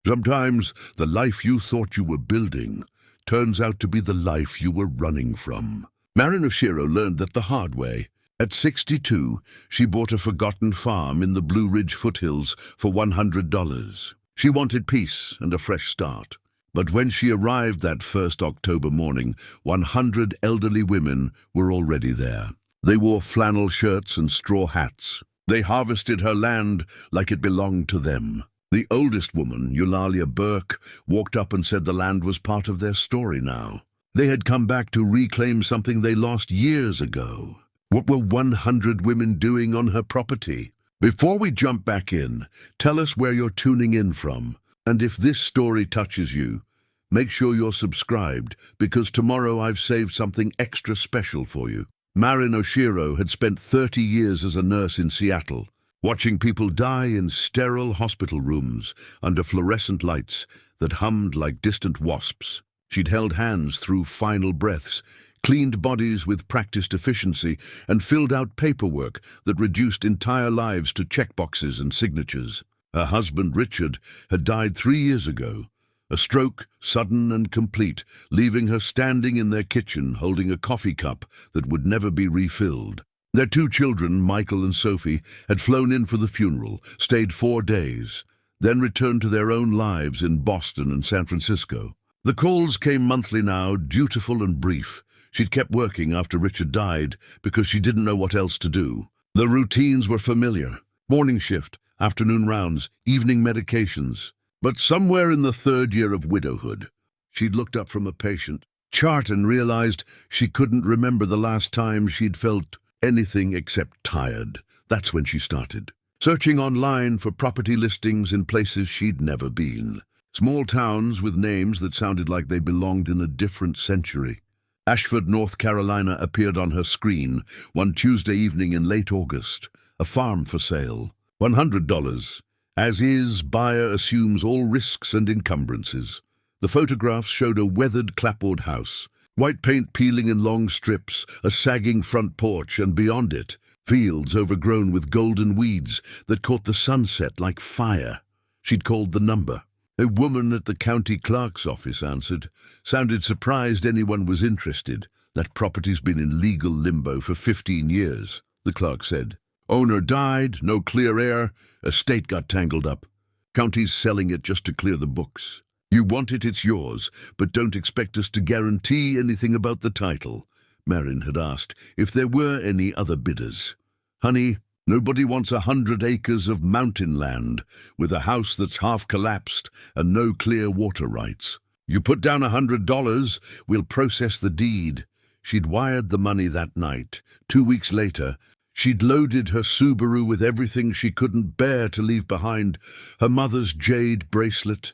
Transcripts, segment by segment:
Sometimes the life you thought you were building turns out to be the life you were running from. Marin Oshiro learned that the hard way. At 62, she bought a forgotten farm in the Blue Ridge foothills for $100. She wanted peace and a fresh start. But when she arrived that first October morning, 100 elderly women were already there. They wore flannel shirts and straw hats. They harvested her land like it belonged to them. The oldest woman, Eulalia Burke, walked up and said the land was part of their story now. They had come back to reclaim something they lost years ago. What were 100 women doing on her property? Before we jump back in, tell us where you're tuning in from. And if this story touches you, make sure you're subscribed, because tomorrow I've saved something extra special for you. Marin Oshiro had spent 30 years as a nurse in Seattle, watching people die in sterile hospital rooms under fluorescent lights that hummed like distant wasps. She'd held hands through final breaths, cleaned bodies with practiced efficiency, and filled out paperwork that reduced entire lives to checkboxes and signatures. Her husband, Richard, had died 3 years ago. A stroke, sudden and complete, leaving her standing in their kitchen holding a coffee cup that would never be refilled. Their 2 children, Michael and Sophie, had flown in for the funeral, stayed 4 days, then returned to their own lives in Boston and San Francisco. The calls came monthly now, dutiful and brief. She'd kept working after Richard died because she didn't know what else to do. The routines were familiar. Morning shift, afternoon rounds, evening medications. But somewhere in the 3rd year of widowhood, she'd looked up from a patient chart and realized she couldn't remember the last time she'd felt anything except tired. That's when she started searching online for property listings in places she'd never been. Small towns with names that sounded like they belonged in a different century. Ashford, North Carolina appeared on her screen one Tuesday evening in late August. A farm for sale. $100. As is, buyer assumes all risks and encumbrances. The photographs showed a weathered clapboard house, white paint peeling in long strips, a sagging front porch, and beyond it, fields overgrown with golden weeds that caught the sunset like fire. She'd called the number. A woman at the county clerk's office answered. Sounded surprised anyone was interested. That property's been in legal limbo for 15 years, the clerk said. Owner died, no clear heir, estate got tangled up. County's selling it just to clear the books. You want it, it's yours, but don't expect us to guarantee anything about the title. Marin had asked if there were any other bidders. Honey, nobody wants 100 acres of mountain land with a house that's half collapsed and no clear water rights. You put down $100, we'll process the deed. She'd wired the money that night. 2 weeks later, she'd loaded her Subaru with everything she couldn't bear to leave behind. Her mother's jade bracelet,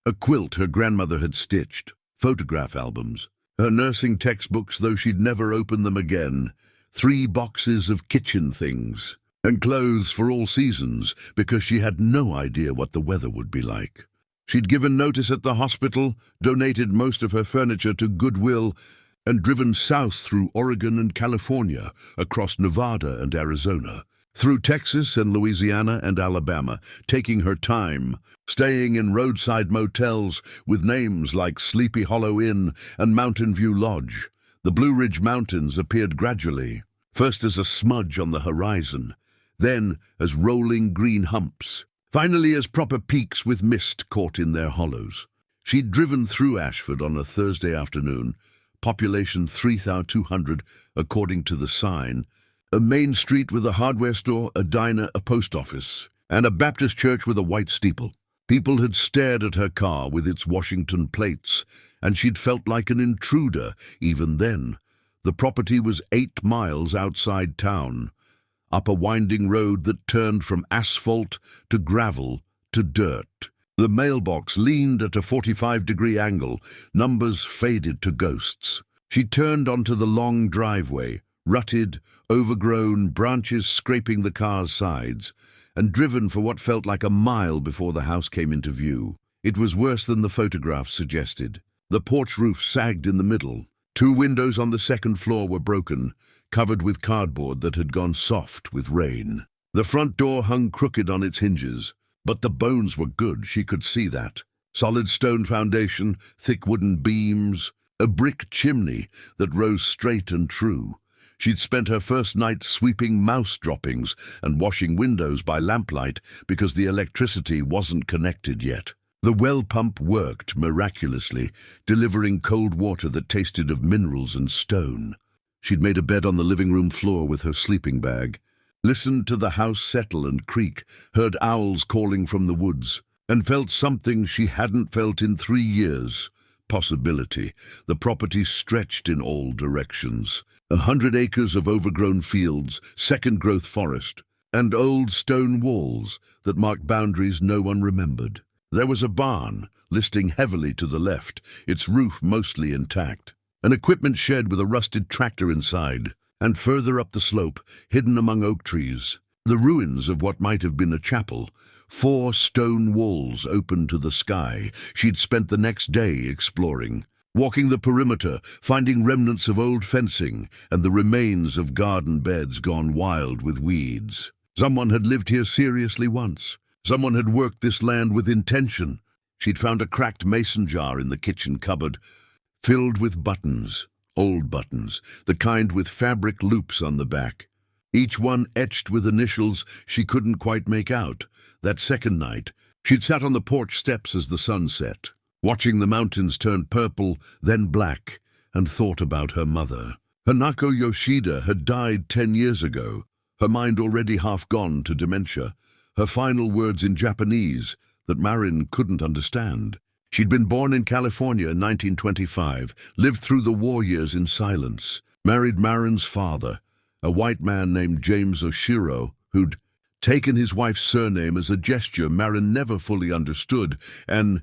a quilt her grandmother had stitched, photograph albums, her nursing textbooks, though she'd never open them again, 3 boxes of kitchen things, and clothes for all seasons because she had no idea what the weather would be like. She'd given notice at the hospital, donated most of her furniture to Goodwill, and driven south through Oregon and California, across Nevada and Arizona, through Texas and Louisiana and Alabama, taking her time, staying in roadside motels with names like Sleepy Hollow Inn and Mountain View Lodge. The Blue Ridge Mountains appeared gradually, first as a smudge on the horizon, then as rolling green humps, finally as proper peaks with mist caught in their hollows. She'd driven through Ashford on a Thursday afternoon, population 3,200 according to the sign, a main street with a hardware store, a diner, a post office, and a Baptist church with a white steeple. People had stared at her car with its Washington plates, and she'd felt like an intruder even then. The property was 8 miles outside town, up a winding road that turned from asphalt to gravel to dirt. The mailbox leaned at a 45-degree angle, numbers faded to ghosts. She turned onto the long driveway, rutted, overgrown, branches scraping the car's sides, and driven for what felt like a mile before the house came into view. It was worse than the photographs suggested. The porch roof sagged in the middle. 2 windows on the 2nd floor were broken, covered with cardboard that had gone soft with rain. The front door hung crooked on its hinges. But the bones were good, she could see that. Solid stone foundation, thick wooden beams, a brick chimney that rose straight and true. She'd spent her first night sweeping mouse droppings and washing windows by lamplight because the electricity wasn't connected yet. The well pump worked miraculously, delivering cold water that tasted of minerals and stone. She'd made a bed on the living room floor with her sleeping bag, listened to the house settle and creak, heard owls calling from the woods, and felt something she hadn't felt in 3 years. Possibility. The property stretched in all directions. 100 acres of overgrown fields, second-growth forest, and old stone walls that marked boundaries no one remembered. There was a barn, listing heavily to the left, its roof mostly intact. An equipment shed with a rusted tractor inside, and further up the slope, hidden among oak trees, the ruins of what might have been a chapel. 4 stone walls open to the sky. She'd spent the next day exploring, walking the perimeter, finding remnants of old fencing and the remains of garden beds gone wild with weeds. Someone had lived here seriously once. Someone had worked this land with intention. She'd found a cracked mason jar in the kitchen cupboard, filled with buttons, old buttons, the kind with fabric loops on the back. Each one etched with initials she couldn't quite make out. That second night, she'd sat on the porch steps as the sun set, watching the mountains turn purple, then black, and thought about her mother. Hanako Yoshida had died 10 years ago, her mind already half gone to dementia, her final words in Japanese that Marin couldn't understand. She'd been born in California in 1925, lived through the war years in silence, married Marin's father, a white man named James Oshiro, who'd taken his wife's surname as a gesture Marin never fully understood, and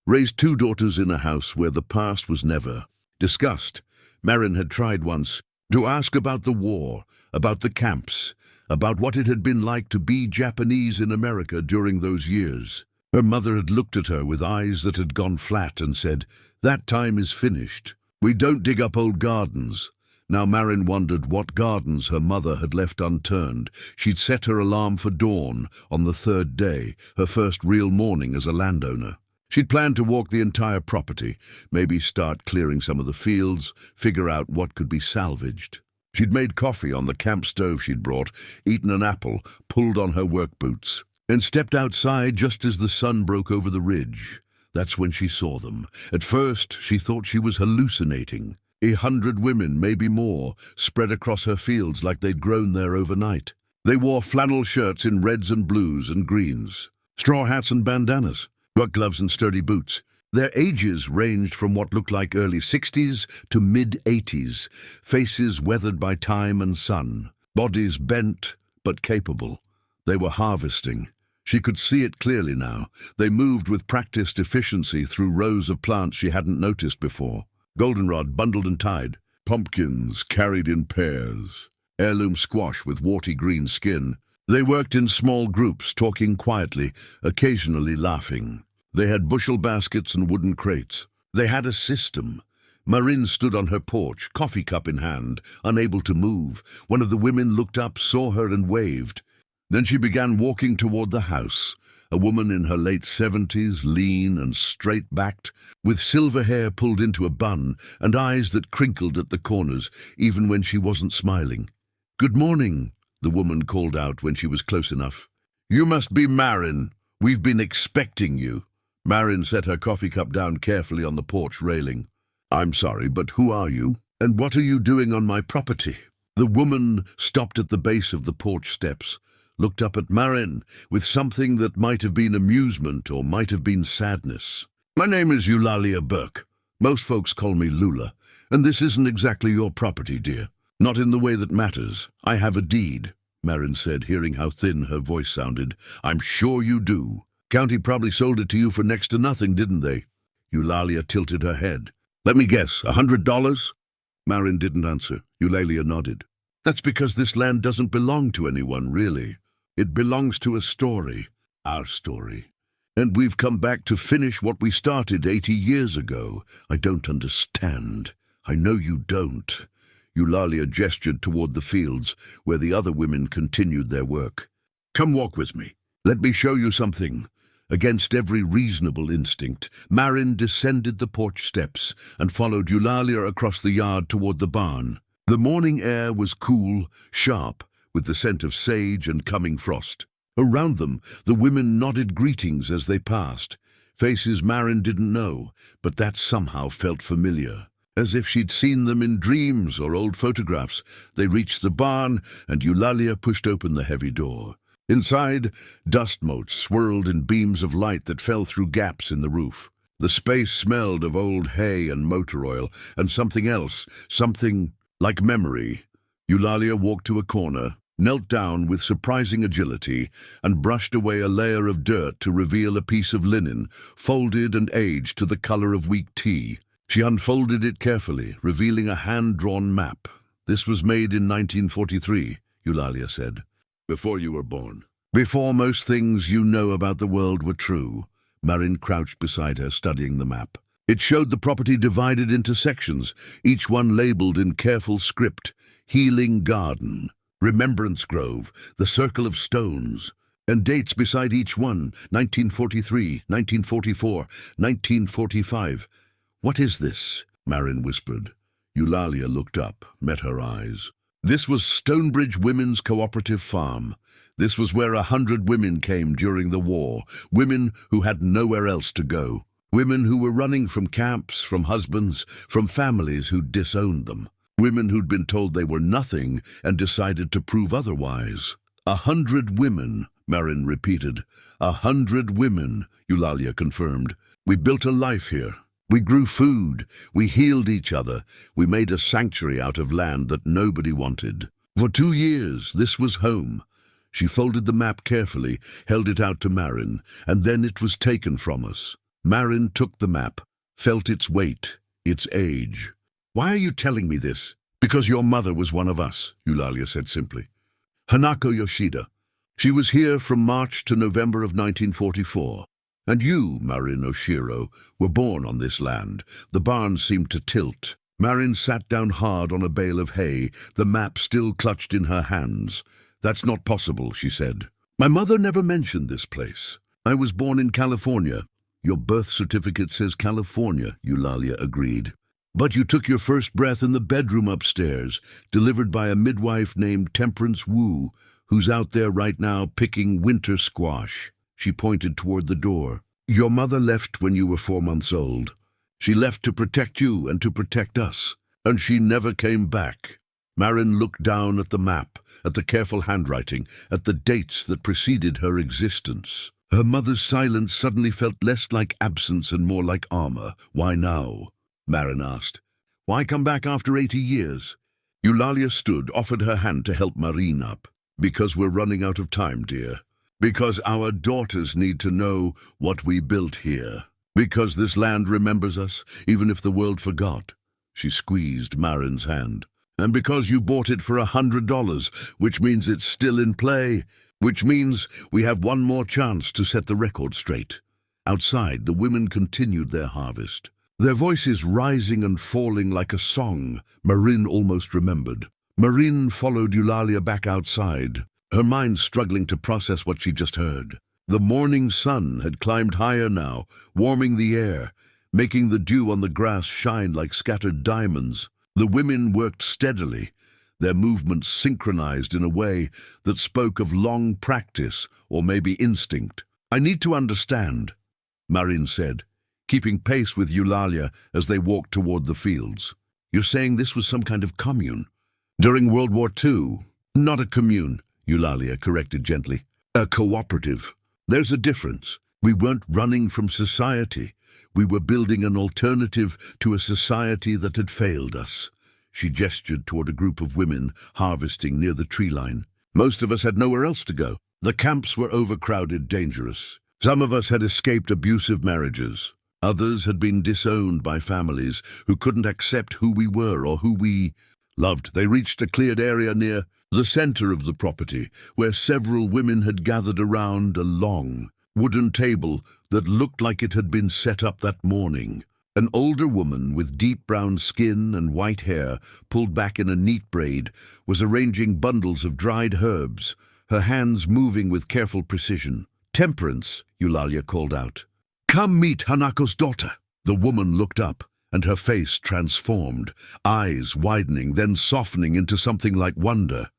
raised 2 daughters in a house where the past was never discussed. Marin had tried once to ask about the war, about the camps, about what it had been like to be Japanese in America during those years. Her mother had looked at her with eyes that had gone flat and said, "That time is finished. We don't dig up old gardens." Now Marin wondered what gardens her mother had left unturned. She'd set her alarm for dawn on the 3rd day, her first real morning as a landowner. She'd planned to walk the entire property, maybe start clearing some of the fields, figure out what could be salvaged. She'd made coffee on the camp stove she'd brought, eaten an apple, pulled on her work boots, and stepped outside just as the sun broke over the ridge. That's when she saw them. At first, she thought she was hallucinating. 100 women, maybe more, spread across her fields like they'd grown there overnight. They wore flannel shirts in reds and blues and greens, straw hats and bandanas, work gloves and sturdy boots. Their ages ranged from what looked like early 60s to mid-80s, faces weathered by time and sun, bodies bent but capable. They were harvesting. She could see it clearly now. They moved with practiced efficiency through rows of plants she hadn't noticed before. Goldenrod bundled and tied, pumpkins carried in pairs, heirloom squash with warty green skin. They worked in small groups, talking quietly, occasionally laughing. They had bushel baskets and wooden crates. They had a system. Marin stood on her porch, coffee cup in hand, unable to move. One of the women looked up, saw her and waved. Then she began walking toward the house, a woman in her late 70s, lean and straight-backed, with silver hair pulled into a bun and eyes that crinkled at the corners, even when she wasn't smiling. "Good morning," the woman called out when she was close enough. "You must be Marin. We've been expecting you." Marin set her coffee cup down carefully on the porch railing. "I'm sorry, but who are you? And what are you doing on my property?" The woman stopped at the base of the porch steps, looked up at Marin with something that might have been amusement or might have been sadness. "My name is Eulalia Burke. Most folks call me Lula, and this isn't exactly your property, dear. Not in the way that matters. I have a deed," Marin said, hearing how thin her voice sounded. "I'm sure you do. County probably sold it to you for next to nothing, didn't they?" Eulalia tilted her head. "Let me guess, $100? Marin didn't answer. Eulalia nodded. "That's because this land doesn't belong to anyone, really. It belongs to a story, our story. And we've come back to finish what we started 80 years ago. I don't understand. I know you don't." Eulalia gestured toward the fields, where the other women continued their work. "Come walk with me. Let me show you something. Against every reasonable instinct, Marin descended the porch steps and followed Eulalia across the yard toward the barn. The morning air was cool, sharp, with the scent of sage and coming frost. Around them, the women nodded greetings as they passed. Faces Marin didn't know, but that somehow felt familiar. As if she'd seen them in dreams or old photographs, they reached the barn, and Eulalia pushed open the heavy door. Inside, dust motes swirled in beams of light that fell through gaps in the roof. The space smelled of old hay and motor oil, and something else, something like memory. Eulalia walked to a corner, knelt down with surprising agility, and brushed away a layer of dirt to reveal a piece of linen, folded and aged to the color of weak tea. She unfolded it carefully, revealing a hand-drawn map. "This was made in 1943, Eulalia said. "Before you were born. Before most things you know about the world were true." Marin crouched beside her, studying the map. It showed the property divided into sections, each one labeled in careful script: Healing Garden, Remembrance Grove, the Circle of Stones, and dates beside each one: 1943, 1944, 1945. "What is this?" Marin whispered. Eulalia looked up, met her eyes. This was Stonebridge Women's Cooperative Farm. This was where 100 women came during the war, women who had nowhere else to go. Women who were running from camps, from husbands, from families who'd disowned them. Women who'd been told they were nothing and decided to prove otherwise. 100 women, Marin repeated. 100 women, Eulalia confirmed. "We built a life here. We grew food. We healed each other. We made a sanctuary out of land that nobody wanted. For 2 years, this was home." She folded the map carefully, held it out to Marin, and then it was taken from us. Marin took the map, felt its weight, its age. "Why are you telling me this?" "Because your mother was one of us," Eulalia said simply. "Hanako Yoshida. She was here from March to November of 1944. And you, Marin Oshiro, were born on this land." The barn seemed to tilt. Marin sat down hard on a bale of hay, the map still clutched in her hands. "That's not possible," she said. "My mother never mentioned this place. I was born in California." "Your birth certificate says California," Eulalia agreed. "But you took your first breath in the bedroom upstairs, delivered by a midwife named Temperance Wu, who's out there right now picking winter squash." She pointed toward the door. "Your mother left when you were 4 months old. She left to protect you and to protect us. And she never came back." Marin looked down at the map, at the careful handwriting, at the dates that preceded her existence. Her mother's silence suddenly felt less like absence and more like armor. "Why now?" Marin asked. "Why come back after 80 years? Eulalia stood, offered her hand to help Marin up. "Because we're running out of time, dear. Because our daughters need to know what we built here. Because this land remembers us, even if the world forgot." She squeezed Marin's hand. "And because you bought it for $100, which means it's still in play, which means we have one more chance to set the record straight." Outside, the women continued their harvest. Their voices rising and falling like a song Marin almost remembered. Marin followed Eulalia back outside, her mind struggling to process what she just heard. The morning sun had climbed higher now, warming the air, making the dew on the grass shine like scattered diamonds. The women worked steadily, their movements synchronized in a way that spoke of long practice or maybe instinct. "I need to understand," Marin said, keeping pace with Eulalia as they walked toward the fields. "You're saying this was some kind of commune?" "During World War II. Not a commune," Eulalia corrected gently. "A cooperative. There's a difference. We weren't running from society. We were building an alternative to a society that had failed us." She gestured toward a group of women harvesting near the tree line. "Most of us had nowhere else to go. The camps were overcrowded, dangerous. Some of us had escaped abusive marriages. Others had been disowned by families who couldn't accept who we were or who we loved." They reached a cleared area near the center of the property, where several women had gathered around a long, wooden table that looked like it had been set up that morning. An older woman with deep brown skin and white hair, pulled back in a neat braid, was arranging bundles of dried herbs, her hands moving with careful precision. "Temperance," Eulalia called out. "Come meet Hanako's daughter." The woman looked up, and her face transformed, eyes widening, then softening into something like wonder.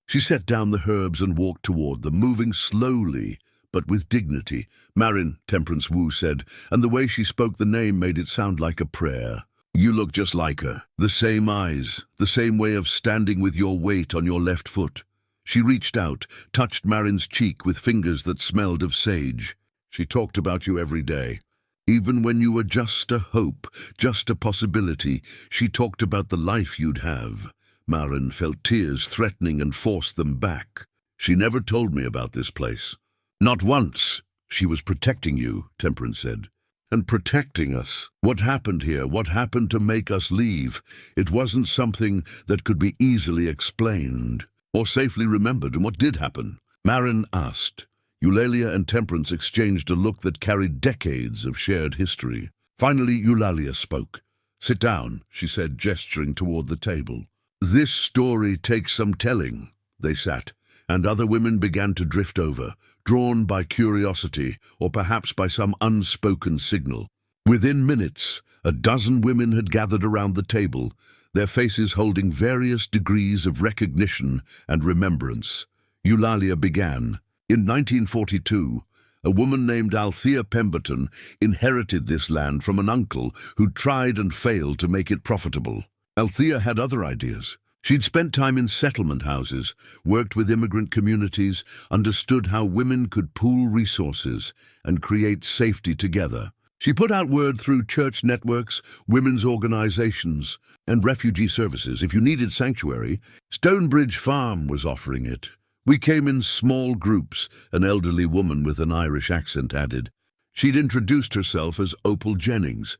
She set down the herbs and walked toward them, moving slowly, but with dignity. "Marin," Temperance Wu said, and the way she spoke the name made it sound like a prayer. "You look just like her. The same eyes, the same way of standing with your weight on your left foot." She reached out, touched Marin's cheek with fingers that smelled of sage. "She talked about you every day. Even when you were just a hope, just a possibility, she talked about the life you'd have." Marin felt tears threatening and forced them back. "She never told me about this place. Not once." "She was protecting you," Temperance said. "And protecting us. What happened here? What happened to make us leave? It wasn't something that could be easily explained or safely remembered." "And what did happen?" Marin asked. Eulalia and Temperance exchanged a look that carried decades of shared history. Finally, Eulalia spoke. "Sit down," she said, gesturing toward the table. "This story takes some telling." They sat, and other women began to drift over, drawn by curiosity or perhaps by some unspoken signal. Within minutes, a dozen women had gathered around the table, their faces holding various degrees of recognition and remembrance. Eulalia began. "In 1942, a woman named Althea Pemberton inherited this land from an uncle who tried and failed to make it profitable. Althea had other ideas. She'd spent time in settlement houses, worked with immigrant communities, understood how women could pool resources and create safety together. She put out word through church networks, women's organizations, and refugee services. If you needed sanctuary, Stonebridge Farm was offering it. We came in small groups," an elderly woman with an Irish accent added. She'd introduced herself as Opal Jennings.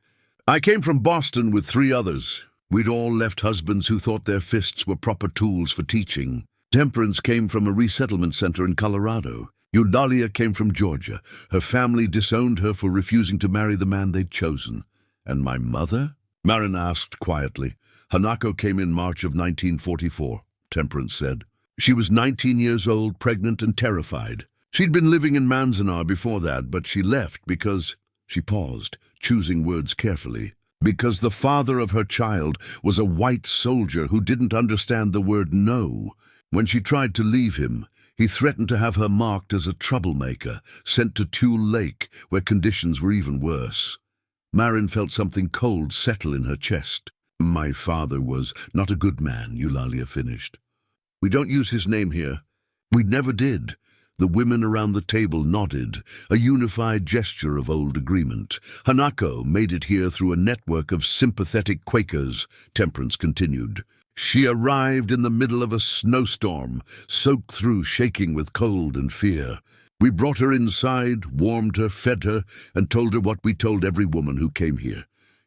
"I came from Boston with 3 others. We'd all left husbands who thought their fists were proper tools for teaching. Temperance came from a resettlement center in Colorado. Eulalia came from Georgia. Her family disowned her for refusing to marry the man they'd chosen." "And my mother?" Marin asked quietly. "Hanako came in March of 1944, Temperance said. She was 19 years old, pregnant and terrified. She'd been living in Manzanar before that, but she left because—" She paused, choosing words carefully. "Because the father of her child was a white soldier who didn't understand the word no. When she tried to leave him, he threatened to have her marked as a troublemaker, sent to Tule Lake, where conditions were even worse." Marin felt something cold settle in her chest. "My father was not a good man," Eulalia finished. "We don't use his name here." "We never did." The women around the table nodded, a unified gesture of old agreement. "Hanako made it here through a network of sympathetic Quakers," Temperance continued. "She arrived in the middle of a snowstorm, soaked through, shaking with cold and fear. We brought her inside, warmed her, fed her, and told her what we told every woman who came here.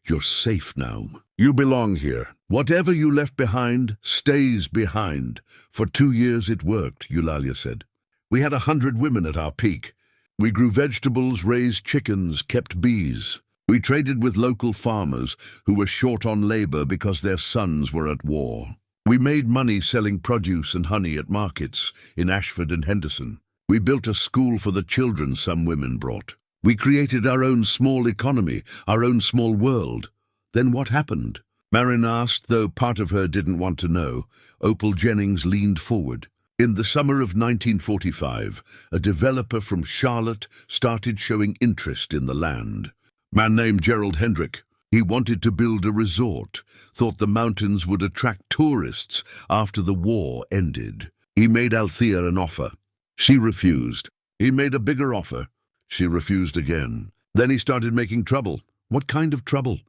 You're safe now. You belong here. Whatever you left behind stays behind." "For 2 years it worked," Eulalia said. "We had 100 women at our peak. We grew vegetables, raised chickens, kept bees. We traded with local farmers who were short on labor because their sons were at war. We made money selling produce and honey at markets in Ashford and Henderson. We built a school for the children some women brought. We created our own small economy, our own small world. Then what happened?" Marin asked, though part of her didn't want to know. Opal Jennings leaned forward. "In the summer of 1945, a developer from Charlotte started showing interest in the land. Man named Gerald Hendrick. He wanted to build a resort, thought the mountains would attract tourists after the war ended. He made Althea an offer. She refused. He made a bigger offer. She refused again. Then he started making trouble." "What kind of trouble?"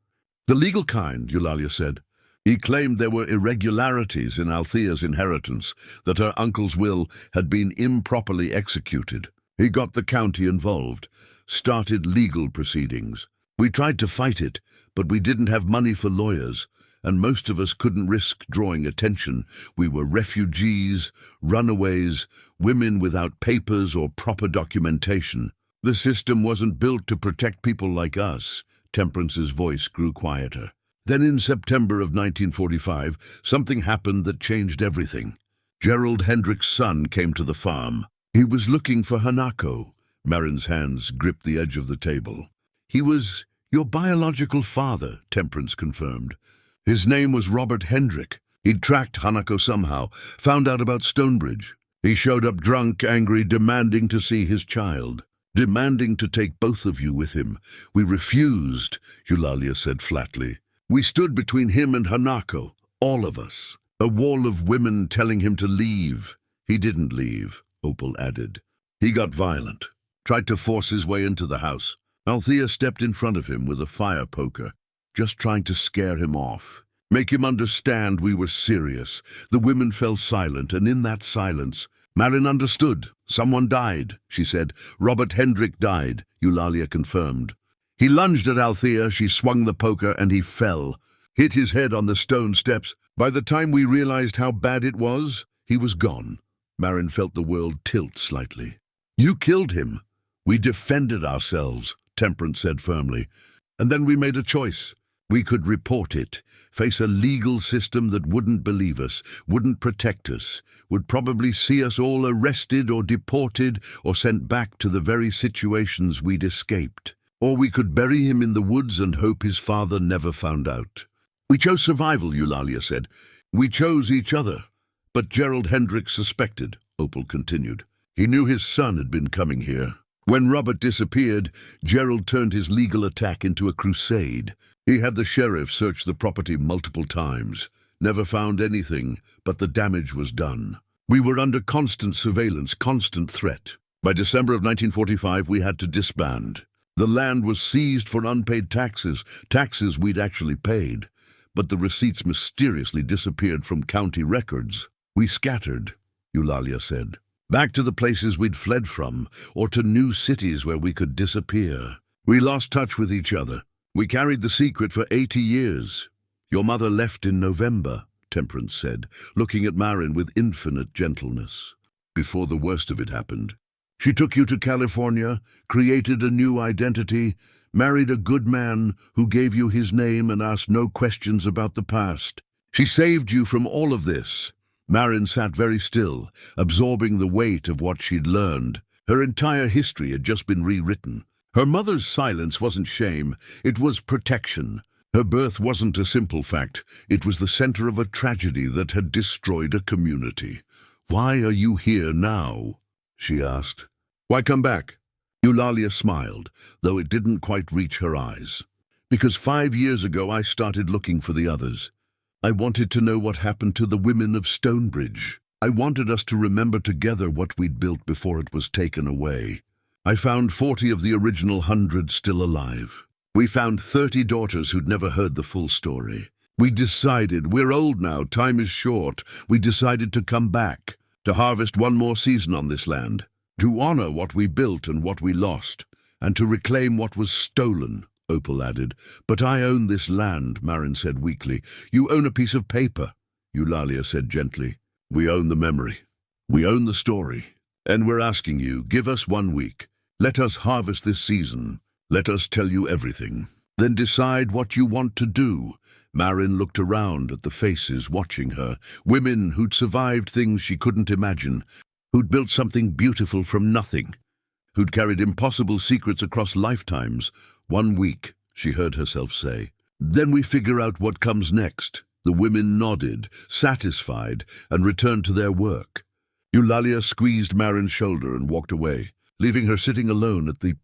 "The legal kind," Eulalia said. "He claimed there were irregularities in Althea's inheritance, that her uncle's will had been improperly executed. He got the county involved, started legal proceedings. We tried to fight it, but we didn't have money for lawyers, and most of us couldn't risk drawing attention. We were refugees, runaways, women without papers or proper documentation. The system wasn't built to protect people like us." Temperance's voice grew quieter. "Then in September of 1945, something happened that changed everything. Gerald Hendrick's son came to the farm. He was looking for Hanako, Marin's hands gripped the edge of the table. He was your biological father, Temperance confirmed. His name was Robert Hendrick. He'd tracked Hanako somehow, found out about Stonebridge. He showed up drunk, angry, demanding to see his child. Demanding to take both of you with him. We refused, Eulalia said flatly. We stood between him and Hanako, all of us. A wall of women telling him to leave. He didn't leave, Opal added. He got violent, tried to force his way into the house. Althea stepped in front of him with a fire poker, just trying to scare him off. Make him understand we were serious. The women fell silent, and in that silence, Marin understood. Someone died, she said. Robert Hendrick died, Eulalia confirmed. He lunged at Althea, she swung the poker, and he fell. Hit his head on the stone steps. By the time we realized how bad it was, he was gone. Marin felt the world tilt slightly. You killed him. We defended ourselves, Temperance said firmly. And then we made a choice. We could report it, face a legal system that wouldn't believe us, wouldn't protect us, would probably see us all arrested or deported or sent back to the very situations we'd escaped. Or we could bury him in the woods and hope his father never found out. We chose survival, Eulalia said. We chose each other. But Gerald Hendrick suspected, Opal continued. He knew his son had been coming here. When Robert disappeared, Gerald turned his legal attack into a crusade. He had the sheriff search the property multiple times, never found anything, but the damage was done. We were under constant surveillance, constant threat. By December of 1945, we had to disband. The land was seized for unpaid taxes, taxes we'd actually paid. But the receipts mysteriously disappeared from county records. We scattered, Eulalia said. Back to the places we'd fled from, or to new cities where we could disappear. We lost touch with each other. We carried the secret for 80 years. Your mother left in November, Temperance said, looking at Marin with infinite gentleness. Before the worst of it happened. She took you to California, created a new identity, married a good man who gave you his name and asked no questions about the past. She saved you from all of this. Marin sat very still, absorbing the weight of what she'd learned. Her entire history had just been rewritten. Her mother's silence wasn't shame, it was protection. Her birth wasn't a simple fact, it was the center of a tragedy that had destroyed a community. Why are you here now? She asked. Why come back? Eulalia smiled, though it didn't quite reach her eyes. Because 5 years ago I started looking for the others. I wanted to know what happened to the women of Stonebridge. I wanted us to remember together what we'd built before it was taken away. I found 40 of the original 100 still alive. We found 30 daughters who'd never heard the full story. We decided, we're old now, time is short. We decided to come back, to harvest one more season on this land, to honor what we built and what we lost, and to reclaim what was stolen, Opal added. But I own this land, Marin said weakly. You own a piece of paper, Eulalia said gently. We own the memory. We own the story. And we're asking you, give us 1 week. Let us harvest this season. Let us tell you everything. Then decide what you want to do. Marin looked around at the faces watching her, women who'd survived things she couldn't imagine, who'd built something beautiful from nothing, who'd carried impossible secrets across lifetimes. 1 week, she heard herself say. Then we figure out what comes next. The women nodded, satisfied, and returned to their work. Eulalia squeezed Marin's shoulder and walked away, leaving her sitting alone at the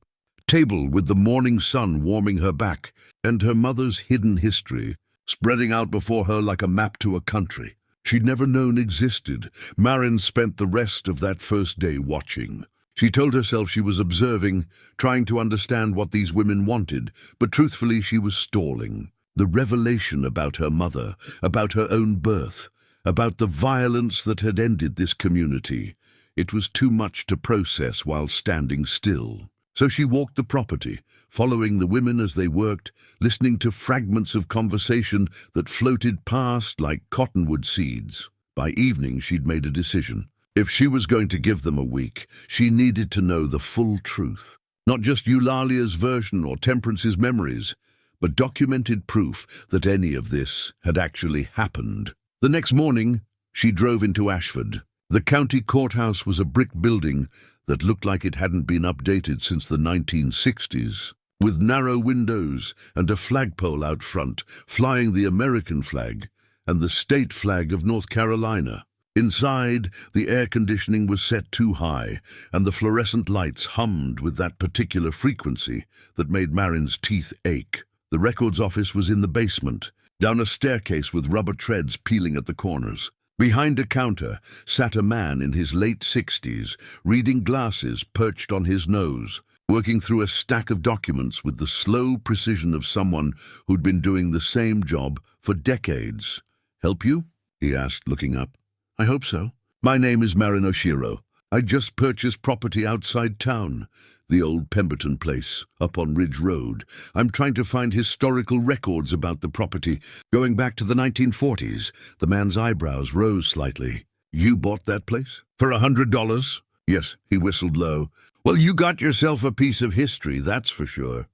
table with the morning sun warming her back and her mother's hidden history spreading out before her like a map to a country she'd never known existed. Marin spent the rest of that first day watching. She told herself she was observing, trying to understand what these women wanted, but truthfully she was stalling. The revelation about her mother, about her own birth, about the violence that had ended this community. It was too much to process while standing still. So she walked the property, following the women as they worked, listening to fragments of conversation that floated past like cottonwood seeds. By evening, she'd made a decision. If she was going to give them a week, she needed to know the full truth. Not just Eulalia's version or Temperance's memories, but documented proof that any of this had actually happened. The next morning, she drove into Ashford. The county courthouse was a brick building that looked like it hadn't been updated since the 1960s, with narrow windows and a flagpole out front, flying the American flag and the state flag of North Carolina. Inside, the air conditioning was set too high, and the fluorescent lights hummed with that particular frequency that made Marin's teeth ache. The records office was in the basement, down a staircase with rubber treads peeling at the corners. Behind a counter sat a man in his late 60s, reading glasses perched on his nose, working through a stack of documents with the slow precision of someone who'd been doing the same job for decades. "Help you?" he asked, looking up. "I hope so. My name is Marin Oshiro. I just purchased property outside town, the old Pemberton place, up on Ridge Road. I'm trying to find historical records about the property, going back to the 1940s. The man's eyebrows rose slightly. "You bought that place? For $100? "Yes," he whistled low. "Well, you got yourself a piece of history, that's for sure.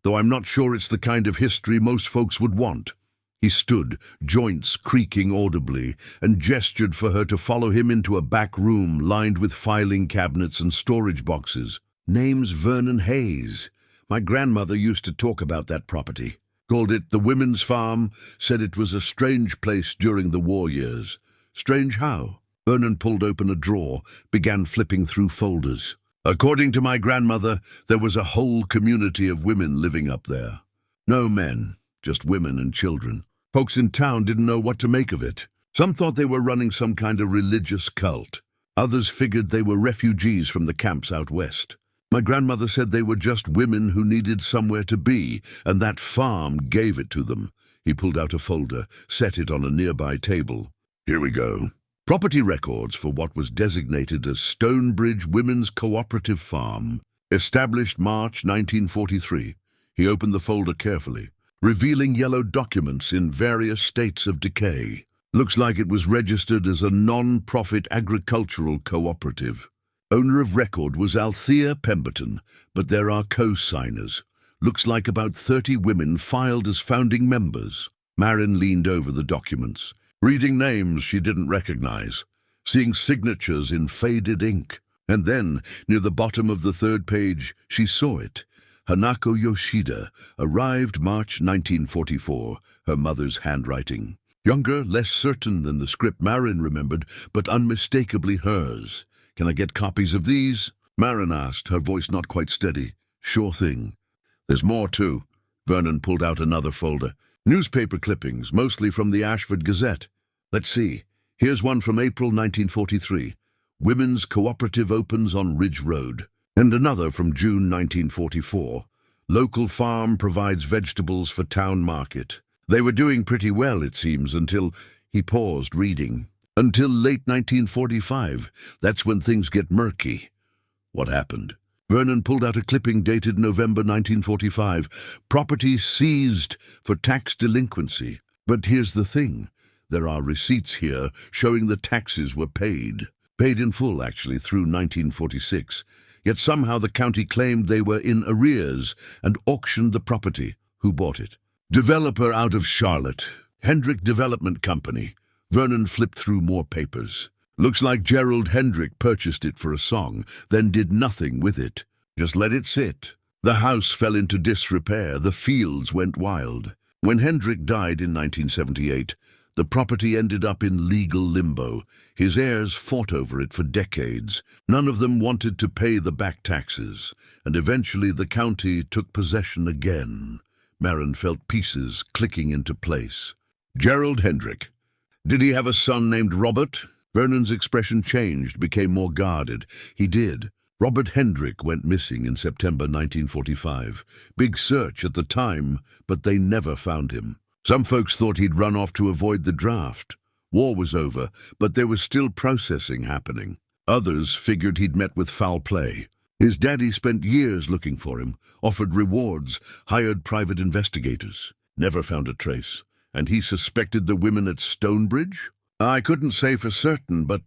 Though I'm not sure it's the kind of history most folks would want." He stood, joints creaking audibly, and gestured for her to follow him into a back room lined with filing cabinets and storage boxes. "Name's Vernon Hayes. My grandmother used to talk about that property. Called it the Women's Farm, said it was a strange place during the war years." "Strange how?" Vernon pulled open a drawer, began flipping through folders. "According to my grandmother, there was a whole community of women living up there. No men, just women and children. Folks in town didn't know what to make of it. Some thought they were running some kind of religious cult. Others figured they were refugees from the camps out west. My grandmother said they were just women who needed somewhere to be, and that farm gave it to them." He pulled out a folder, set it on a nearby table. "Here we go. Property records for what was designated as Stonebridge Women's Cooperative Farm, established March 1943. He opened the folder carefully, revealing yellow documents in various states of decay. Looks like it was registered as a non-profit agricultural cooperative. Owner of record was Althea Pemberton, but there are co-signers. Looks like about 30 women filed as founding members. Marin leaned over the documents, reading names she didn't recognize, seeing signatures in faded ink. And then, near the bottom of the third page, she saw it. Hanako Yoshida, arrived March 1944, her mother's handwriting. Younger, less certain than the script Marin remembered, but unmistakably hers. "Can I get copies of these?" Marin asked, her voice not quite steady. "Sure thing." "There's more, too." Vernon pulled out another folder. "Newspaper clippings, mostly from the Ashford Gazette. Let's see. Here's one from April 1943. Women's Cooperative opens on Ridge Road. And another from June 1944. Local farm provides vegetables for town market. They were doing pretty well, it seems, until..." He paused, reading. "Until late 1945. That's when things get murky." "What happened?" Vernon pulled out a clipping dated November 1945. "Property seized for tax delinquency. But here's the thing. There are receipts here showing the taxes were paid. Paid in full, actually, through 1946. Yet somehow the county claimed they were in arrears and auctioned the property. Who bought it? Developer out of Charlotte. Hendrick Development Company." Vernon flipped through more papers. "Looks like Gerald Hendrick purchased it for a song, then did nothing with it. Just let it sit. The house fell into disrepair. The fields went wild. When Hendrick died in 1978, the property ended up in legal limbo. His heirs fought over it for decades. None of them wanted to pay the back taxes, and eventually the county took possession again." Marin felt pieces clicking into place. "Gerald Hendrick. Did he have a son named Robert?" Vernon's expression changed, became more guarded. "He did. Robert Hendrick went missing in September 1945. Big search at the time, but they never found him. Some folks thought he'd run off to avoid the draft. War was over, but there was still processing happening. Others figured he'd met with foul play. His daddy spent years looking for him, offered rewards, hired private investigators. Never found a trace. And he suspected the women at Stonebridge? I couldn't say for certain, but..."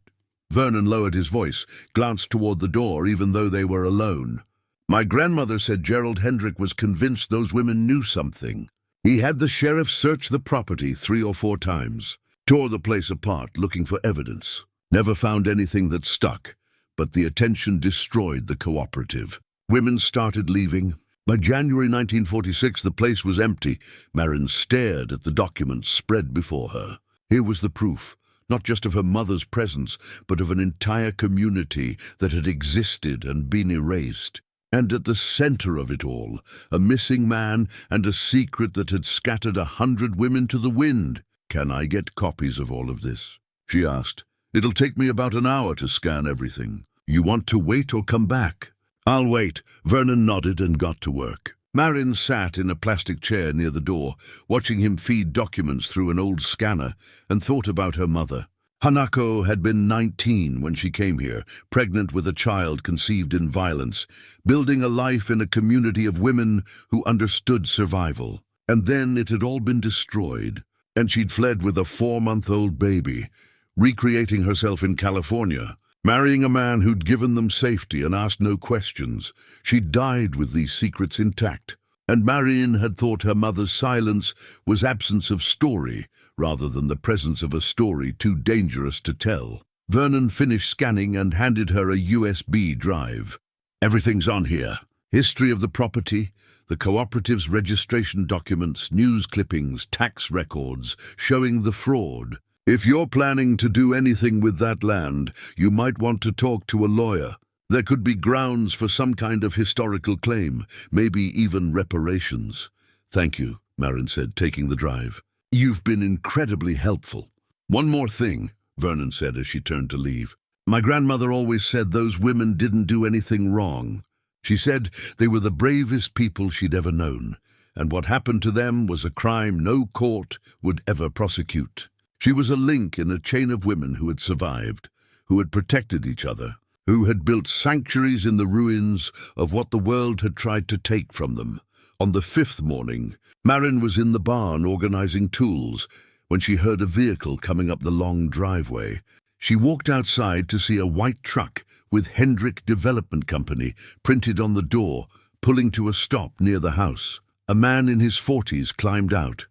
Vernon lowered his voice, glanced toward the door even though they were alone. "My grandmother said Gerald Hendrick was convinced those women knew something. He had the sheriff search the property 3 or 4 times, tore the place apart looking for evidence. Never found anything that stuck, but the attention destroyed the cooperative. Women started leaving. By January 1946, the place was empty. Marin stared at the documents spread before her. Here was the proof, not just of her mother's presence, but of an entire community that had existed and been erased. And at the center of it all, a missing man and a secret that had scattered 100 women to the wind. "Can I get copies of all of this?" she asked. "It'll take me about an hour to scan everything. You want to wait or come back?" "I'll wait." Vernon nodded and got to work. Marin sat in a plastic chair near the door, watching him feed documents through an old scanner, and thought about her mother. Hanako had been 19 when she came here, pregnant with a child conceived in violence, building a life in a community of women who understood survival. And then it had all been destroyed, and she'd fled with a 4-month-old baby, recreating herself in California, marrying a man who'd given them safety and asked no questions. She died with these secrets intact, and Marin had thought her mother's silence was absence of story, rather than the presence of a story too dangerous to tell. Vernon finished scanning and handed her a USB drive. "Everything's on here. History of the property, the cooperative's registration documents, news clippings, tax records, showing the fraud. If you're planning to do anything with that land, you might want to talk to a lawyer. There could be grounds for some kind of historical claim, maybe even reparations." "Thank you," Marin said, taking the drive. "You've been incredibly helpful." "One more thing," Vernon said as she turned to leave. "My grandmother always said those women didn't do anything wrong. She said they were the bravest people she'd ever known, and what happened to them was a crime no court would ever prosecute. She was a link in a chain of women who had survived, who had protected each other, who had built sanctuaries in the ruins of what the world had tried to take from them." On the 5th morning, Marin was in the barn organizing tools when she heard a vehicle coming up the long driveway. She walked outside to see a white truck with Hendrick Development Company printed on the door, pulling to a stop near the house. A man in his 40s climbed out,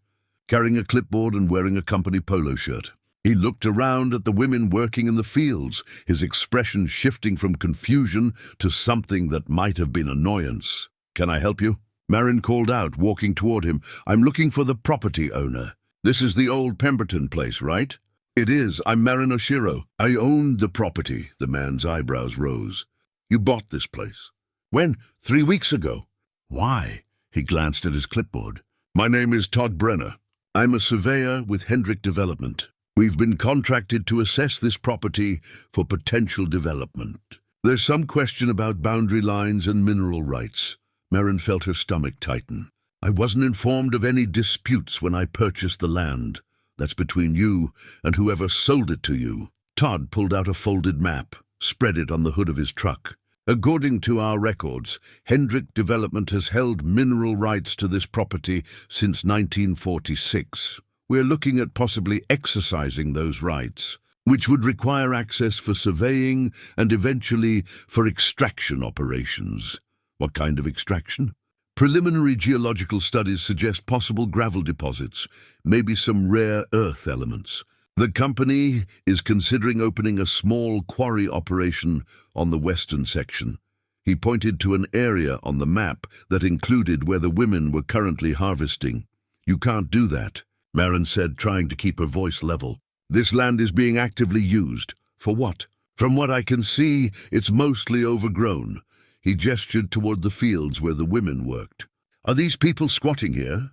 carrying a clipboard and wearing a company polo shirt. He looked around at the women working in the fields, his expression shifting from confusion to something that might have been annoyance. "Can I help you?" Marin called out, walking toward him. "I'm looking for the property owner." "This is the old Pemberton place, right?" "It is. I'm Marin Oshiro. I owned the property." The man's eyebrows rose. "You bought this place?" "When? 3 weeks ago." "Why?" He glanced at his clipboard. "My name is Todd Brenner. I'm a surveyor with Hendrick Development. We've been contracted to assess this property for potential development. There's some question about boundary lines and mineral rights." Marin felt her stomach tighten. "I wasn't informed of any disputes when I purchased the land. That's between you and whoever sold it to you." Todd pulled out a folded map, spread it on the hood of his truck. "According to our records, Hendrick Development has held mineral rights to this property since 1946. We're looking at possibly exercising those rights, which would require access for surveying and eventually for extraction operations." "What kind of extraction?" "Preliminary geological studies suggest possible gravel deposits, maybe some rare earth elements. The company is considering opening a small quarry operation on the western section." He pointed to an area on the map that included where the women were currently harvesting. "You can't do that," Marin said, trying to keep her voice level. "This land is being actively used." "For what?" "From what I can see, it's mostly overgrown." He gestured toward the fields where the women worked. "Are these people squatting here?"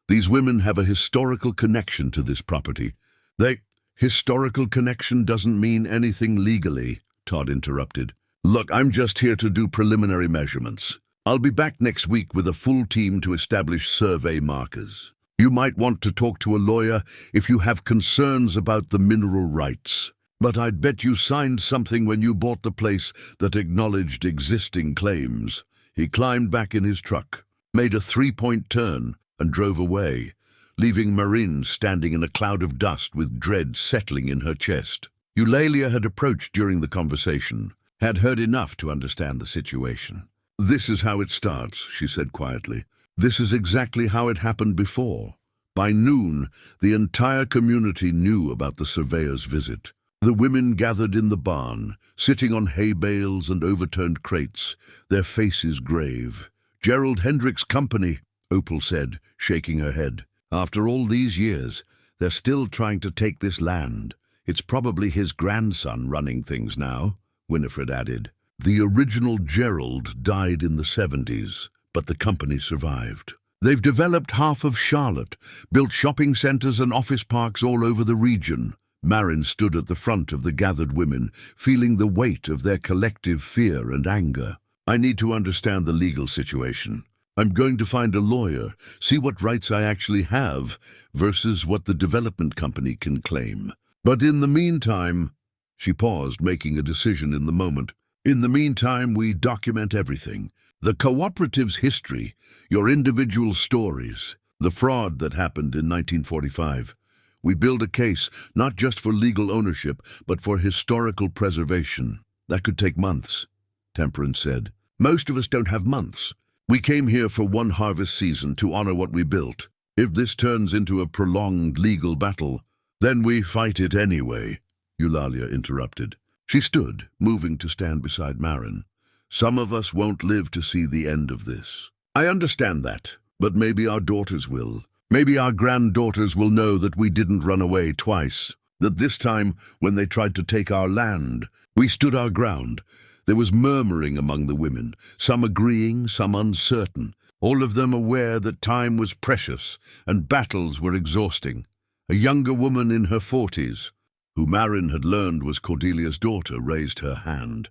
"These women have a historical connection to this property. Historical connection doesn't mean anything legally," Todd interrupted. "Look, I'm just here to do preliminary measurements. I'll be back next week with a full team to establish survey markers. You might want to talk to a lawyer if you have concerns about the mineral rights. But I'd bet you signed something when you bought the place that acknowledged existing claims." He climbed back in his truck, made a 3-point turn, and drove away, leaving Marin standing in a cloud of dust with dread settling in her chest. Eulalia had approached during the conversation, had heard enough to understand the situation. "This is how it starts," she said quietly. "This is exactly how it happened before. By noon, the entire community knew about the surveyor's visit. The women gathered in the barn, sitting on hay bales and overturned crates, their faces grave. "Gerald Hendrick's company," Opal said, shaking her head. "After all these years, they're still trying to take this land. It's probably his grandson running things now," Winifred added. "The original Gerald died in the 70s, but the company survived. They've developed half of Charlotte, built shopping centers and office parks all over the region." Marin stood at the front of the gathered women, feeling the weight of their collective fear and anger. "I need to understand the legal situation. I'm going to find a lawyer, see what rights I actually have versus what the development company can claim. But in the meantime," she paused, making a decision in the moment, "in the meantime, we document everything. The cooperative's history, your individual stories, the fraud that happened in 1945. We build a case, not just for legal ownership, but for historical preservation. That could take months," Temperance said. "Most of us don't have months. We came here for one harvest season to honor what we built. If this turns into a prolonged legal battle, then we fight it anyway," Eulalia interrupted. She stood, moving to stand beside Marin. "Some of us won't live to see the end of this. I understand that, but maybe our daughters will. Maybe our granddaughters will know that we didn't run away twice, that this time, when they tried to take our land, we stood our ground." There was murmuring among the women, some agreeing, some uncertain, all of them aware that time was precious and battles were exhausting. A younger woman in her 40s, who Marin had learned was Cordelia's daughter, raised her hand.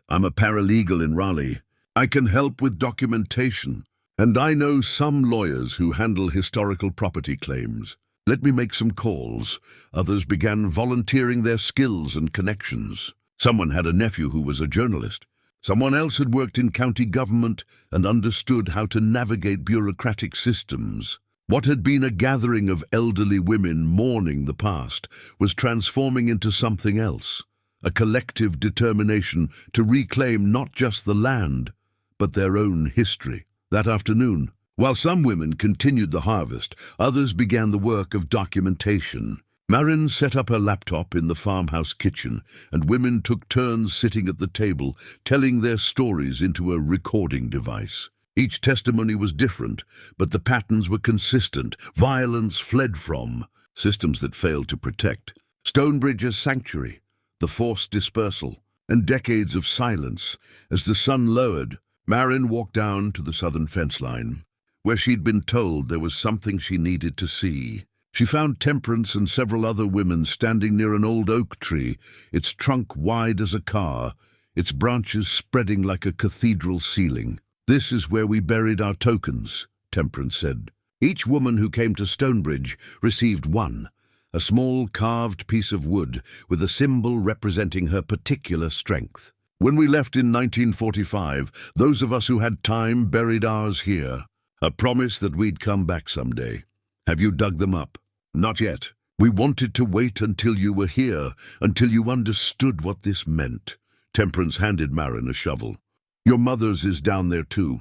"I'm a paralegal in Raleigh. I can help with documentation, and I know some lawyers who handle historical property claims. Let me make some calls." Others began volunteering their skills and connections. Someone had a nephew who was a journalist. Someone else had worked in county government and understood how to navigate bureaucratic systems. What had been a gathering of elderly women mourning the past was transforming into something else, a collective determination to reclaim not just the land, but their own history. That afternoon, while some women continued the harvest, others began the work of documentation. Marin set up her laptop in the farmhouse kitchen, and women took turns sitting at the table, telling their stories into a recording device. Each testimony was different, but the patterns were consistent. Violence fled from, systems that failed to protect, Stonebridge's sanctuary, the forced dispersal, and decades of silence. As the sun lowered, Marin walked down to the southern fence line, where she'd been told there was something she needed to see. She found Temperance and several other women standing near an old oak tree, its trunk wide as a car, its branches spreading like a cathedral ceiling. "This is where we buried our tokens," Temperance said. Each woman who came to Stonebridge received one, a small carved piece of wood with a symbol representing her particular strength. "When we left in 1945, those of us who had time buried ours here, a promise that we'd come back someday. Have you dug them up?" "Not yet. We wanted to wait until you were here, until you understood what this meant." Temperance handed Marin a shovel. "Your mother's is down there too.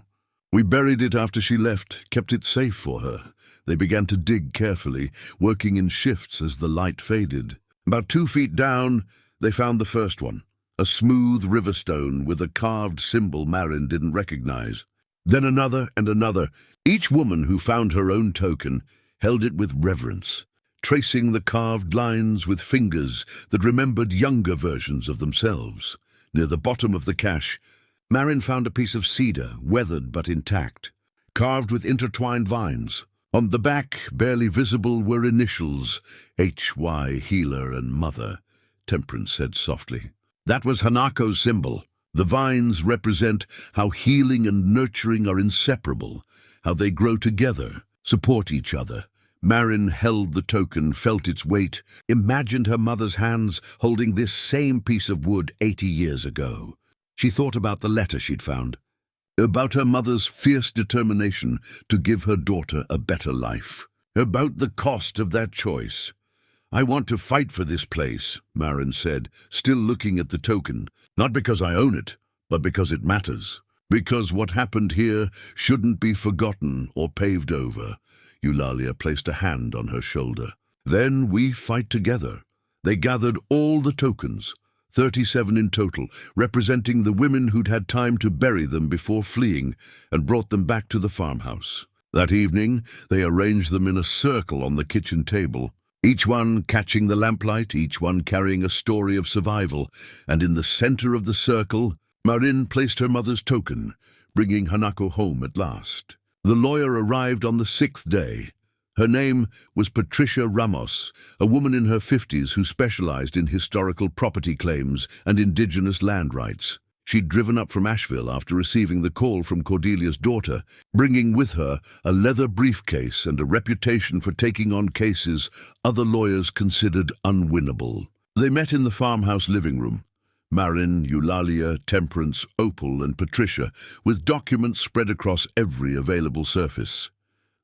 We buried it after she left, kept it safe for her." They began to dig carefully, working in shifts as the light faded. About 2 feet down, they found the first one, a smooth river stone with a carved symbol Marin didn't recognize. Then another and another. Each woman who found her own token held it with reverence, tracing the carved lines with fingers that remembered younger versions of themselves. Near the bottom of the cache, Marin found a piece of cedar, weathered but intact, carved with intertwined vines. On the back, barely visible, were initials, H.Y. Healer and Mother, Temperance said softly. "That was Hanako's symbol. The vines represent how healing and nurturing are inseparable, how they grow together, support each other." Marin held the token, felt its weight, imagined her mother's hands holding this same piece of wood 80 years ago. She thought about the letter she'd found, about her mother's fierce determination to give her daughter a better life, about the cost of that choice. "I want to fight for this place," Marin said, still looking at the token, "not because I own it, but because it matters. Because what happened here shouldn't be forgotten or paved over." Eulalia placed a hand on her shoulder. "Then we fight together, They gathered all the tokens, 37 in total, representing the women who'd had time to bury them before fleeing, and brought them back to the farmhouse. That evening, they arranged them in a circle on the kitchen table, each one catching the lamplight, each one carrying a story of survival, and in the center of the circle, Marin placed her mother's token, bringing Hanako home at last. The lawyer arrived on the 6th day. Her name was Patricia Ramos, a woman in her 50s who specialized in historical property claims and indigenous land rights. She'd driven up from Asheville after receiving the call from Cordelia's daughter, bringing with her a leather briefcase and a reputation for taking on cases other lawyers considered unwinnable. They met in the farmhouse living room. Marin, Eulalia, Temperance, Opal, and Patricia, with documents spread across every available surface.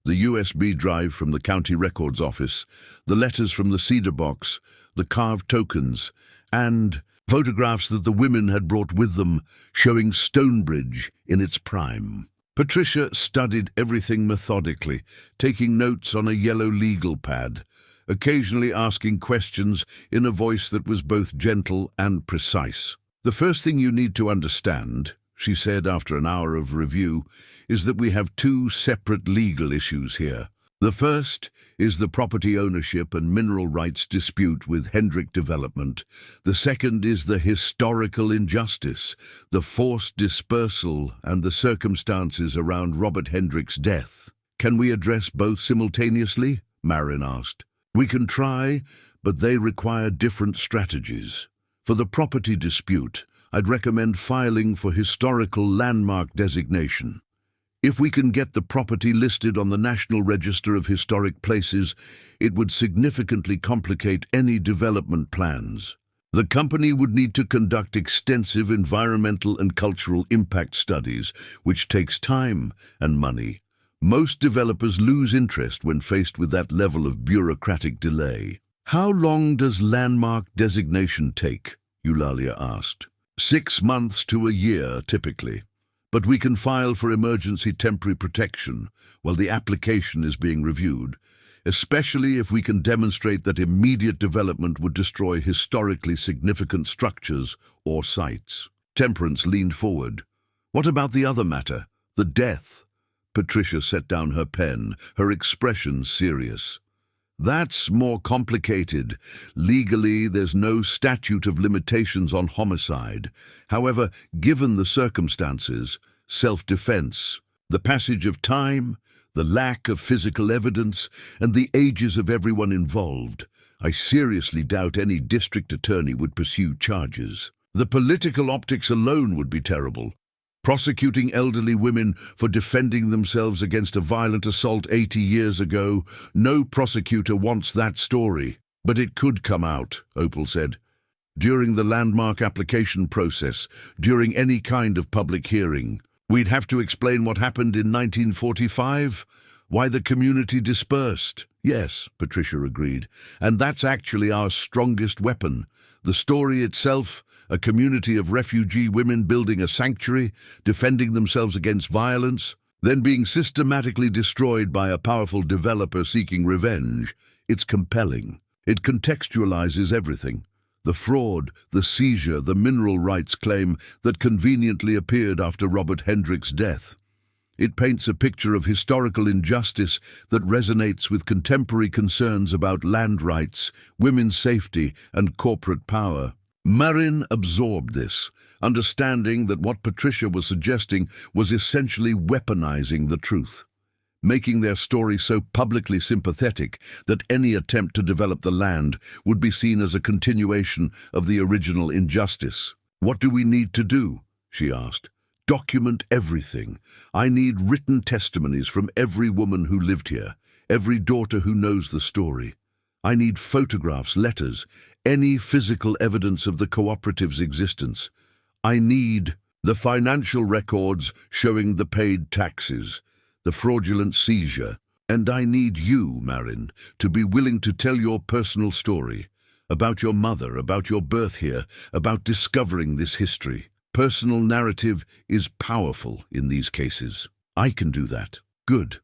The USB drive from the county records office, the letters from the cedar box, the carved tokens, and photographs that the women had brought with them, showing Stonebridge in its prime. Patricia studied everything methodically, taking notes on a yellow legal pad, occasionally asking questions in a voice that was both gentle and precise. "The first thing you need to understand," she said after an hour of review, "is that we have two separate legal issues here. The first is the property ownership and mineral rights dispute with Hendrick Development. The second is the historical injustice, the forced dispersal and the circumstances around Robert Hendrick's death." "Can we address both simultaneously?" Marin asked. "We can try, but they require different strategies. For the property dispute, I'd recommend filing for historical landmark designation. If we can get the property listed on the National Register of Historic Places, it would significantly complicate any development plans. The company would need to conduct extensive environmental and cultural impact studies, which takes time and money. Most developers lose interest when faced with that level of bureaucratic delay." "How long does landmark designation take?" Eulalia asked. 6 months to a year, typically. But we can file for emergency temporary protection while the application is being reviewed, especially if we can demonstrate that immediate development would destroy historically significant structures or sites. Temperance leaned forward. "What about the other matter, the death?" Patricia set down her pen, her expression serious. "That's more complicated. Legally, there's no statute of limitations on homicide. However, given the circumstances, self-defense, the passage of time, the lack of physical evidence, and the ages of everyone involved, I seriously doubt any district attorney would pursue charges. The political optics alone would be terrible. Prosecuting elderly women for defending themselves against a violent assault 80 years ago, no prosecutor wants that story. But it could come out," Opal said. "During the landmark application process, during any kind of public hearing. We'd have to explain what happened in 1945, why the community dispersed." "Yes," Patricia agreed, "and that's actually our strongest weapon. The story itself, a community of refugee women building a sanctuary, defending themselves against violence, then being systematically destroyed by a powerful developer seeking revenge. It's compelling. It contextualizes everything. The fraud, the seizure, the mineral rights claim that conveniently appeared after Robert Hendrick's death. It paints a picture of historical injustice that resonates with contemporary concerns about land rights, women's safety, and corporate power." Marin absorbed this, understanding that what Patricia was suggesting was essentially weaponizing the truth, making their story so publicly sympathetic that any attempt to develop the land would be seen as a continuation of the original injustice. "What do we need to do?" she asked. "Document everything. I need written testimonies from every woman who lived here, every daughter who knows the story. I need photographs, letters, any physical evidence of the cooperative's existence. I need the financial records showing the paid taxes, the fraudulent seizure. And I need you, Marin, to be willing to tell your personal story, about your mother, about your birth here, about discovering this history. Personal narrative is powerful in these cases. I can do that." "Good.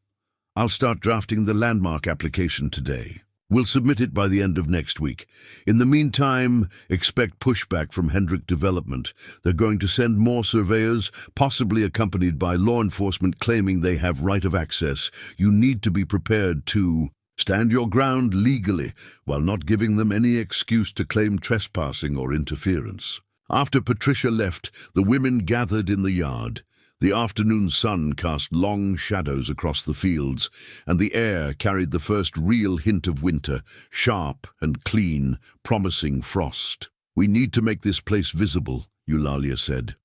I'll start drafting the landmark application today." We'll submit it by the end of next week. In the meantime, expect pushback from Hendrick Development. They're going to send more surveyors, possibly accompanied by law enforcement claiming they have right of access. You need to be prepared to stand your ground legally while not giving them any excuse to claim trespassing or interference. After Patricia left, the women gathered in the yard. The afternoon sun cast long shadows across the fields, and the air carried the first real hint of winter, sharp and clean, promising frost. "We need to make this place visible," Eulalia said.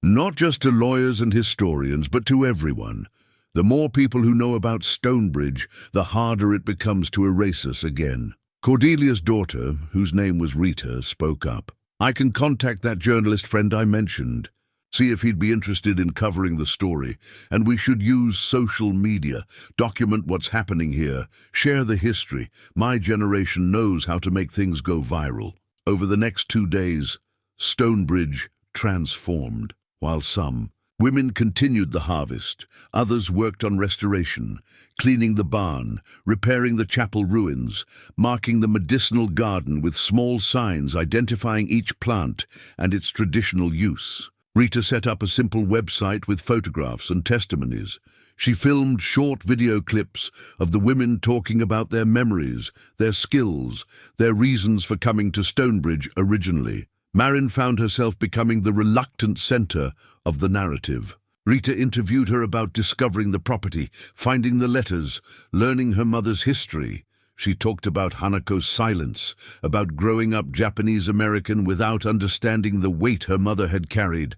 "Not just to lawyers and historians, but to everyone. The more people who know about Stonebridge, the harder it becomes to erase us again." Cordelia's daughter, whose name was Rita, spoke up. "I can contact that journalist friend I mentioned. See if he'd be interested in covering the story. And we should use social media, document what's happening here, share the history. My generation knows how to make things go viral." Over the next 2 days, Stonebridge transformed. While some women continued the harvest, others worked on restoration, cleaning the barn, repairing the chapel ruins, marking the medicinal garden with small signs identifying each plant and its traditional use. Rita set up a simple website with photographs and testimonies. She filmed short video clips of the women talking about their memories, their skills, their reasons for coming to Stonebridge originally. Marin found herself becoming the reluctant center of the narrative. Rita interviewed her about discovering the property, finding the letters, learning her mother's history. She talked about Hanako's silence, about growing up Japanese-American without understanding the weight her mother had carried,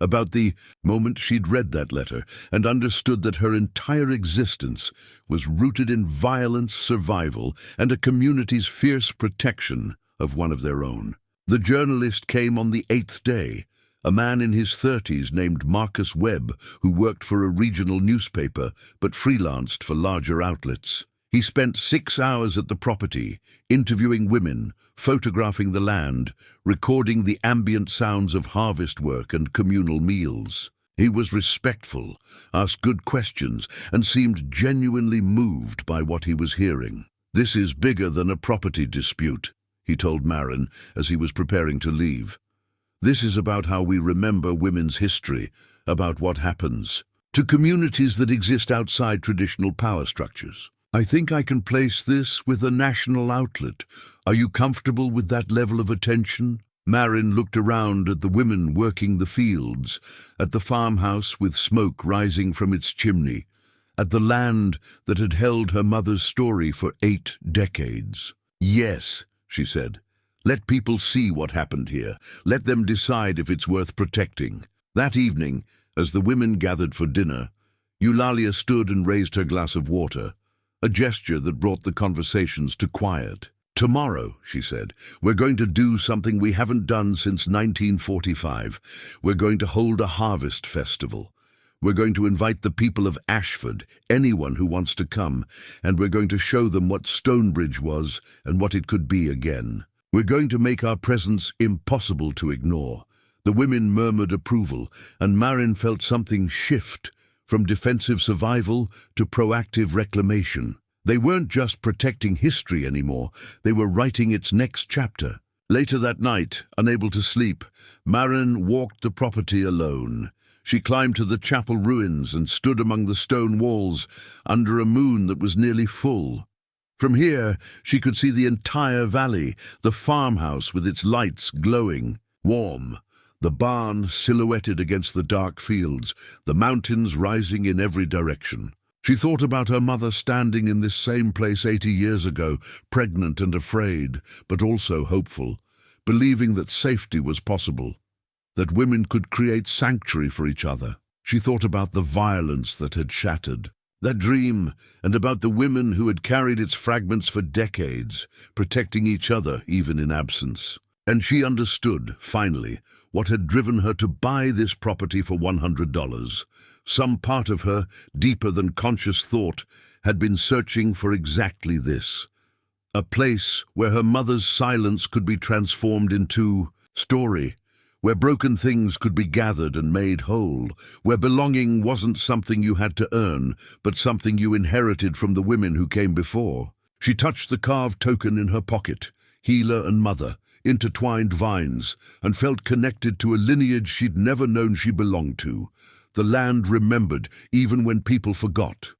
about the moment she'd read that letter and understood that her entire existence was rooted in violence, survival, and a community's fierce protection of one of their own. The journalist came on the 8th day, a man in his 30s named Marcus Webb, who worked for a regional newspaper but freelanced for larger outlets. He spent 6 hours at the property, interviewing women, photographing the land, recording the ambient sounds of harvest work and communal meals. He was respectful, asked good questions, and seemed genuinely moved by what he was hearing. "This is bigger than a property dispute," he told Marin as he was preparing to leave. "This is about how we remember women's history, about what happens to communities that exist outside traditional power structures. I think I can place this with a national outlet. Are you comfortable with that level of attention?" Marin looked around at the women working the fields, at the farmhouse with smoke rising from its chimney, at the land that had held her mother's story for 8 decades. "Yes," she said. "Let people see what happened here. Let them decide if it's worth protecting." That evening, as the women gathered for dinner, Eulalia stood and raised her glass of water, a gesture that brought the conversations to quiet. "Tomorrow," she said, "we're going to do something we haven't done since 1945. We're going to hold a harvest festival. We're going to invite the people of Ashford, anyone who wants to come, and we're going to show them what Stonebridge was and what it could be again. We're going to make our presence impossible to ignore." The women murmured approval, and Marin felt something shift from defensive survival to proactive reclamation. They weren't just protecting history anymore, they were writing its next chapter. Later that night, unable to sleep, Marin walked the property alone. She climbed to the chapel ruins and stood among the stone walls under a moon that was nearly full. From here, she could see the entire valley, the farmhouse with its lights glowing, warm, the barn silhouetted against the dark fields, the mountains rising in every direction. She thought about her mother standing in this same place 80 years ago, pregnant and afraid, but also hopeful, believing that safety was possible, that women could create sanctuary for each other. She thought about the violence that had shattered that dream, and about the women who had carried its fragments for decades, protecting each other even in absence. And she understood, finally, what had driven her to buy this property for $100. Some part of her, deeper than conscious thought, had been searching for exactly this. A place where her mother's silence could be transformed into story, where broken things could be gathered and made whole, where belonging wasn't something you had to earn, but something you inherited from the women who came before. She touched the carved token in her pocket, healer and mother, intertwined vines, and felt connected to a lineage she'd never known she belonged to. The land remembered, even when people forgot.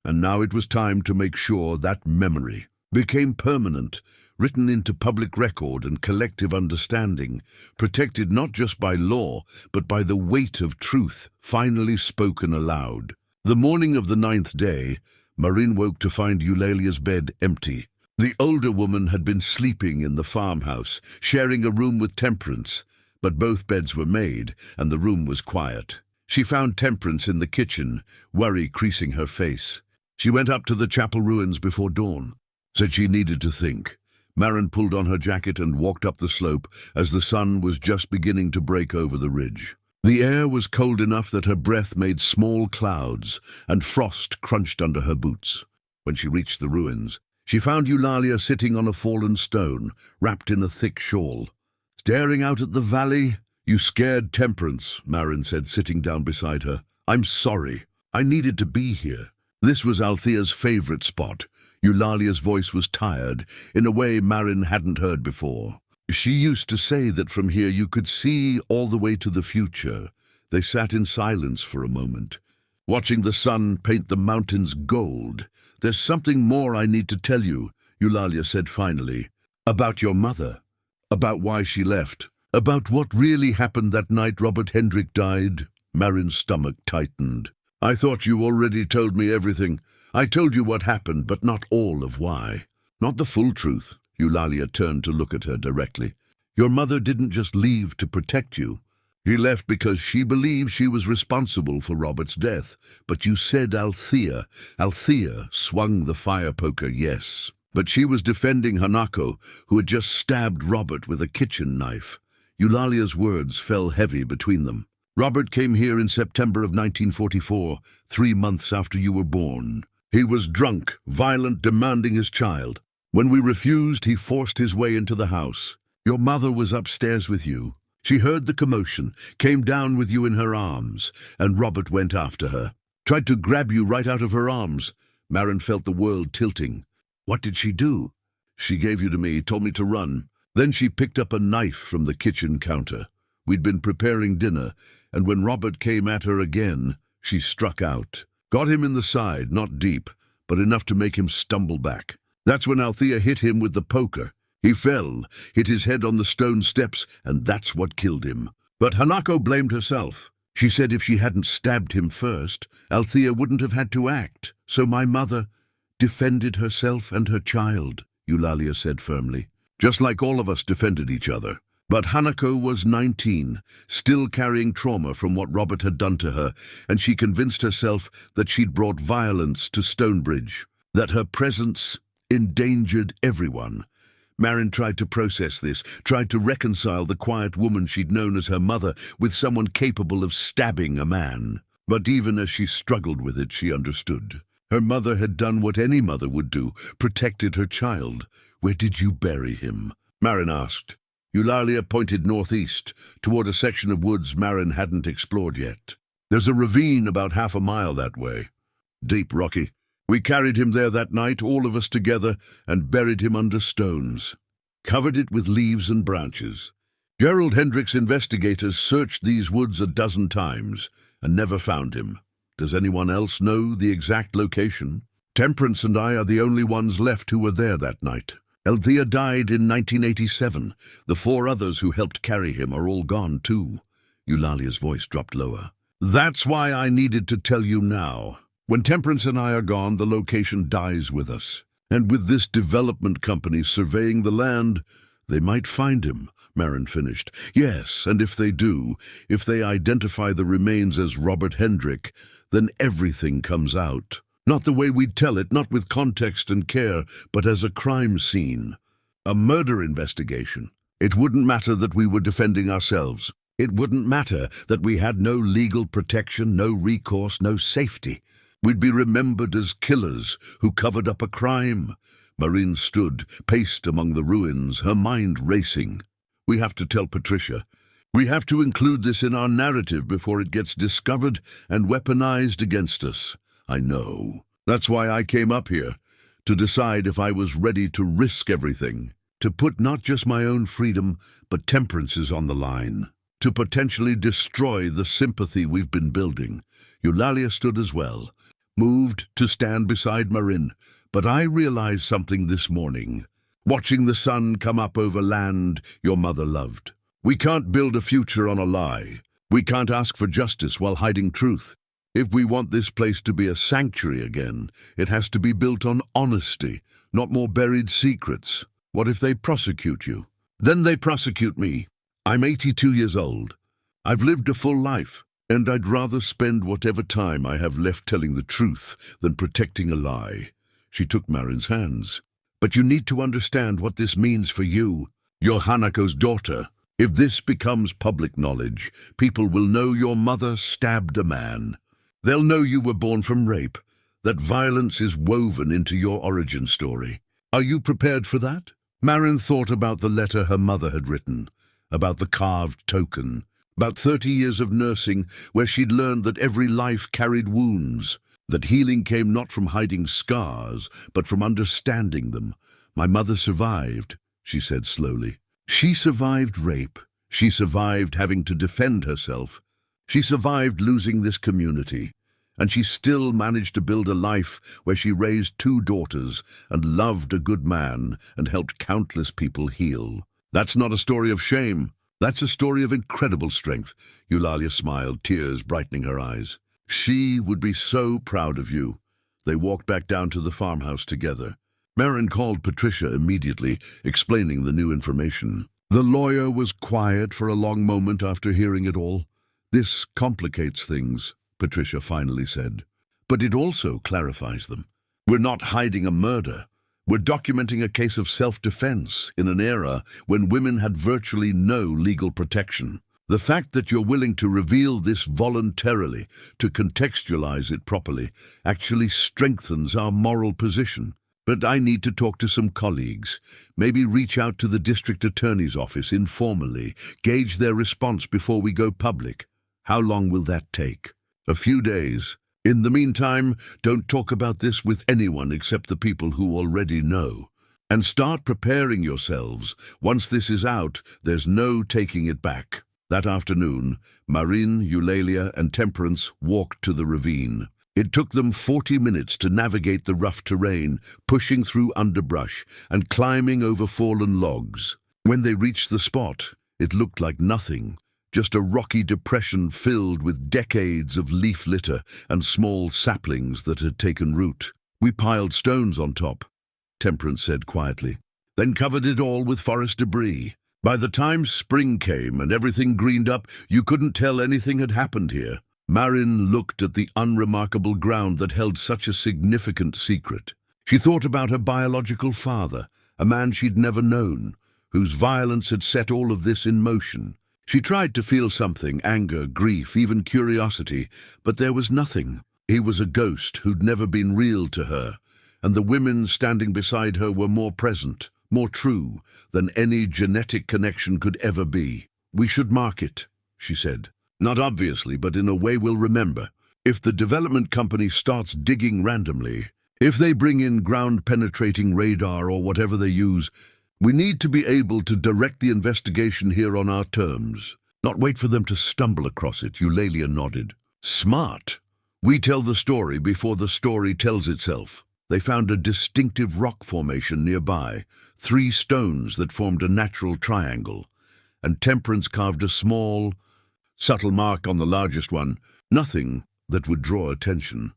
And now it was time to make sure that memory became permanent, written into public record and collective understanding, protected not just by law, but by the weight of truth finally spoken aloud. The morning of the 9th day, Marin woke to find Eulalia's bed empty. The older woman had been sleeping in the farmhouse, sharing a room with Temperance, but both beds were made, and the room was quiet. She found Temperance in the kitchen, worry creasing her face. She went up to the chapel ruins before dawn, said she needed to think. Marin pulled on her jacket and walked up the slope as the sun was just beginning to break over the ridge. The air was cold enough that her breath made small clouds, and frost crunched under her boots. When she reached the ruins, she found Eulalia sitting on a fallen stone, wrapped in a thick shawl. "Staring out at the valley? You scared Temperance," Marin said, sitting down beside her. "I'm sorry. I needed to be here." This was Althea's favorite spot. Eulalia's voice was tired, in a way Marin hadn't heard before. "She used to say that from here you could see all the way to the future." They sat in silence for a moment, watching the sun paint the mountains gold. "There's something more I need to tell you," Eulalia said finally. "About your mother. About why she left. About what really happened that night Robert Hendrik died." Marin's stomach tightened. "I thought you already told me everything. I told you what happened, but not all of why. Not the full truth." Eulalia turned to look at her directly. "Your mother didn't just leave to protect you. She left because she believed she was responsible for Robert's death. But you said Althea. Althea swung the fire poker, yes. But she was defending Hanako, who had just stabbed Robert with a kitchen knife." Eulalia's words fell heavy between them. "Robert came here in September of 1944, 3 months after you were born. He was drunk, violent, demanding his child. When we refused, he forced his way into the house. Your mother was upstairs with you. She heard the commotion, came down with you in her arms, and Robert went after her. Tried to grab you right out of her arms." Marin felt the world tilting. "What did she do?" "She gave you to me, told me to run. Then she picked up a knife from the kitchen counter. We'd been preparing dinner, and when Robert came at her again, she struck out. Got him in the side, not deep, but enough to make him stumble back. That's when Althea hit him with the poker. He fell, hit his head on the stone steps, and that's what killed him. But Hanako blamed herself. She said if she hadn't stabbed him first, Althea wouldn't have had to act. So my mother defended herself and her child," Eulalia said firmly. "Just like all of us defended each other. But Hanako was 19, still carrying trauma from what Robert had done to her, and she convinced herself that she'd brought violence to Stonebridge, that her presence endangered everyone." Marin tried to process this, tried to reconcile the quiet woman she'd known as her mother with someone capable of stabbing a man. But even as she struggled with it, she understood. Her mother had done what any mother would do, protected her child. "Where did you bury him?" Marin asked. Eulalia pointed northeast, toward a section of woods Marin hadn't explored yet. "There's a ravine about half a mile that way. Deep, rocky. We carried him there that night, all of us together, and buried him under stones. Covered it with leaves and branches. Gerald Hendrick's investigators searched these woods 12 times, and never found him. Does anyone else know the exact location? Temperance and I are the only ones left who were there that night. Althea died in 1987. The 4 others who helped carry him are all gone too." Eulalia's voice dropped lower. "That's why I needed to tell you now. When Temperance and I are gone, the location dies with us. And with this development company surveying the land, they might find him," Marin finished. "Yes, and if they do, if they identify the remains as Robert Hendrik, then everything comes out. Not the way we'd tell it, not with context and care, but as a crime scene. A murder investigation. It wouldn't matter that we were defending ourselves. It wouldn't matter that we had no legal protection, no recourse, no safety. We'd be remembered as killers who covered up a crime." Marin stood, paced among the ruins, her mind racing. "We have to tell Patricia. We have to include this in our narrative before it gets discovered and weaponized against us. I know. That's why I came up here, to decide if I was ready to risk everything, to put not just my own freedom, but Temperance's on the line, to potentially destroy the sympathy we've been building. Eulalia stood as well, moved to stand beside Marin, but I realized something this morning, watching the sun come up over land your mother loved. We can't build a future on a lie. We can't ask for justice while hiding truth. If we want this place to be a sanctuary again, it has to be built on honesty, not more buried secrets. What if they prosecute you? Then they prosecute me. I'm 82 years old. I've lived a full life, and I'd rather spend whatever time I have left telling the truth than protecting a lie. She took Marin's hands. But you need to understand what this means for you. You're Hanako's daughter. If this becomes public knowledge, people will know your mother stabbed a man. They'll know you were born from rape, that violence is woven into your origin story. Are you prepared for that? Marin thought about the letter her mother had written, about the carved token, about 30 years of nursing where she'd learned that every life carried wounds, that healing came not from hiding scars, but from understanding them. My mother survived, she said slowly. She survived rape. She survived having to defend herself. She survived losing this community. And she still managed to build a life where she raised 2 daughters and loved a good man and helped countless people heal. That's not a story of shame. That's a story of incredible strength. Eulalia smiled, tears brightening her eyes. She would be so proud of you. They walked back down to the farmhouse together. Marin called Patricia immediately, explaining the new information. The lawyer was quiet for a long moment after hearing it all. This complicates things, Patricia finally said. But it also clarifies them. We're not hiding a murder. We're documenting a case of self-defense in an era when women had virtually no legal protection. The fact that you're willing to reveal this voluntarily, to contextualize it properly, actually strengthens our moral position. But I need to talk to some colleagues, maybe reach out to the district attorney's office informally, gauge their response before we go public. How long will that take? A few days. In the meantime, don't talk about this with anyone except the people who already know. And start preparing yourselves. Once this is out, there's no taking it back. That afternoon, Marin, Eulalia, and Temperance walked to the ravine. It took them 40 minutes to navigate the rough terrain, pushing through underbrush and climbing over fallen logs. When they reached the spot, it looked like nothing, just a rocky depression filled with decades of leaf litter and small saplings that had taken root. We piled stones on top, Temperance said quietly, then covered it all with forest debris. By the time spring came and everything greened up, you couldn't tell anything had happened here. Marin looked at the unremarkable ground that held such a significant secret. She thought about her biological father, a man she'd never known, whose violence had set all of this in motion. She tried to feel something, anger, grief, even curiosity, but there was nothing. He was a ghost who'd never been real to her, and the women standing beside her were more present, more true, than any genetic connection could ever be. We should mark it, she said. Not obviously, but in a way we'll remember. If the development company starts digging randomly, if they bring in ground-penetrating radar or whatever they use, we need to be able to direct the investigation here on our terms, not wait for them to stumble across it. Eulalia nodded. Smart. We tell the story before the story tells itself. They found a distinctive rock formation nearby, 3 stones that formed a natural triangle, and Temperance carved a small, subtle mark on the largest one, nothing that would draw attention,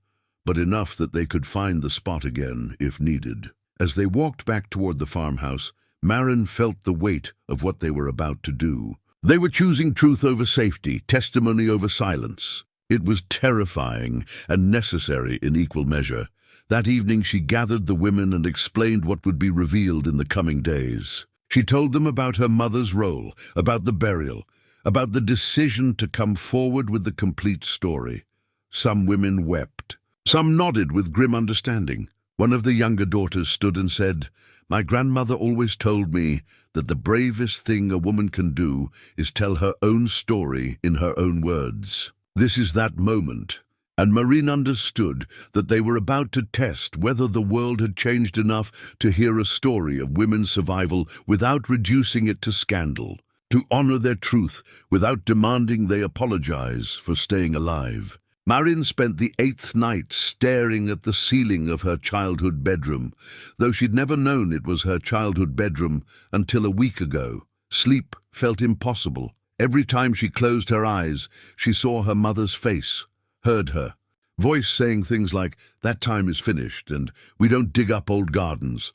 but enough that they could find the spot again if needed. As they walked back toward the farmhouse, Marin felt the weight of what they were about to do. They were choosing truth over safety, testimony over silence. It was terrifying and necessary in equal measure. That evening she gathered the women and explained what would be revealed in the coming days. She told them about her mother's role, about the burial, about the decision to come forward with the complete story. Some women wept. Some nodded with grim understanding. One of the younger daughters stood and said, "My grandmother always told me that the bravest thing a woman can do is tell her own story in her own words." This is that moment, and Marin understood that they were about to test whether the world had changed enough to hear a story of women's survival without reducing it to scandal, to honor their truth without demanding they apologize for staying alive. Marin spent the 8th night staring at the ceiling of her childhood bedroom, though she'd never known it was her childhood bedroom until a week ago. Sleep felt impossible. Every time she closed her eyes, she saw her mother's face, heard her voice saying things like, "That time is finished, and we don't dig up old gardens."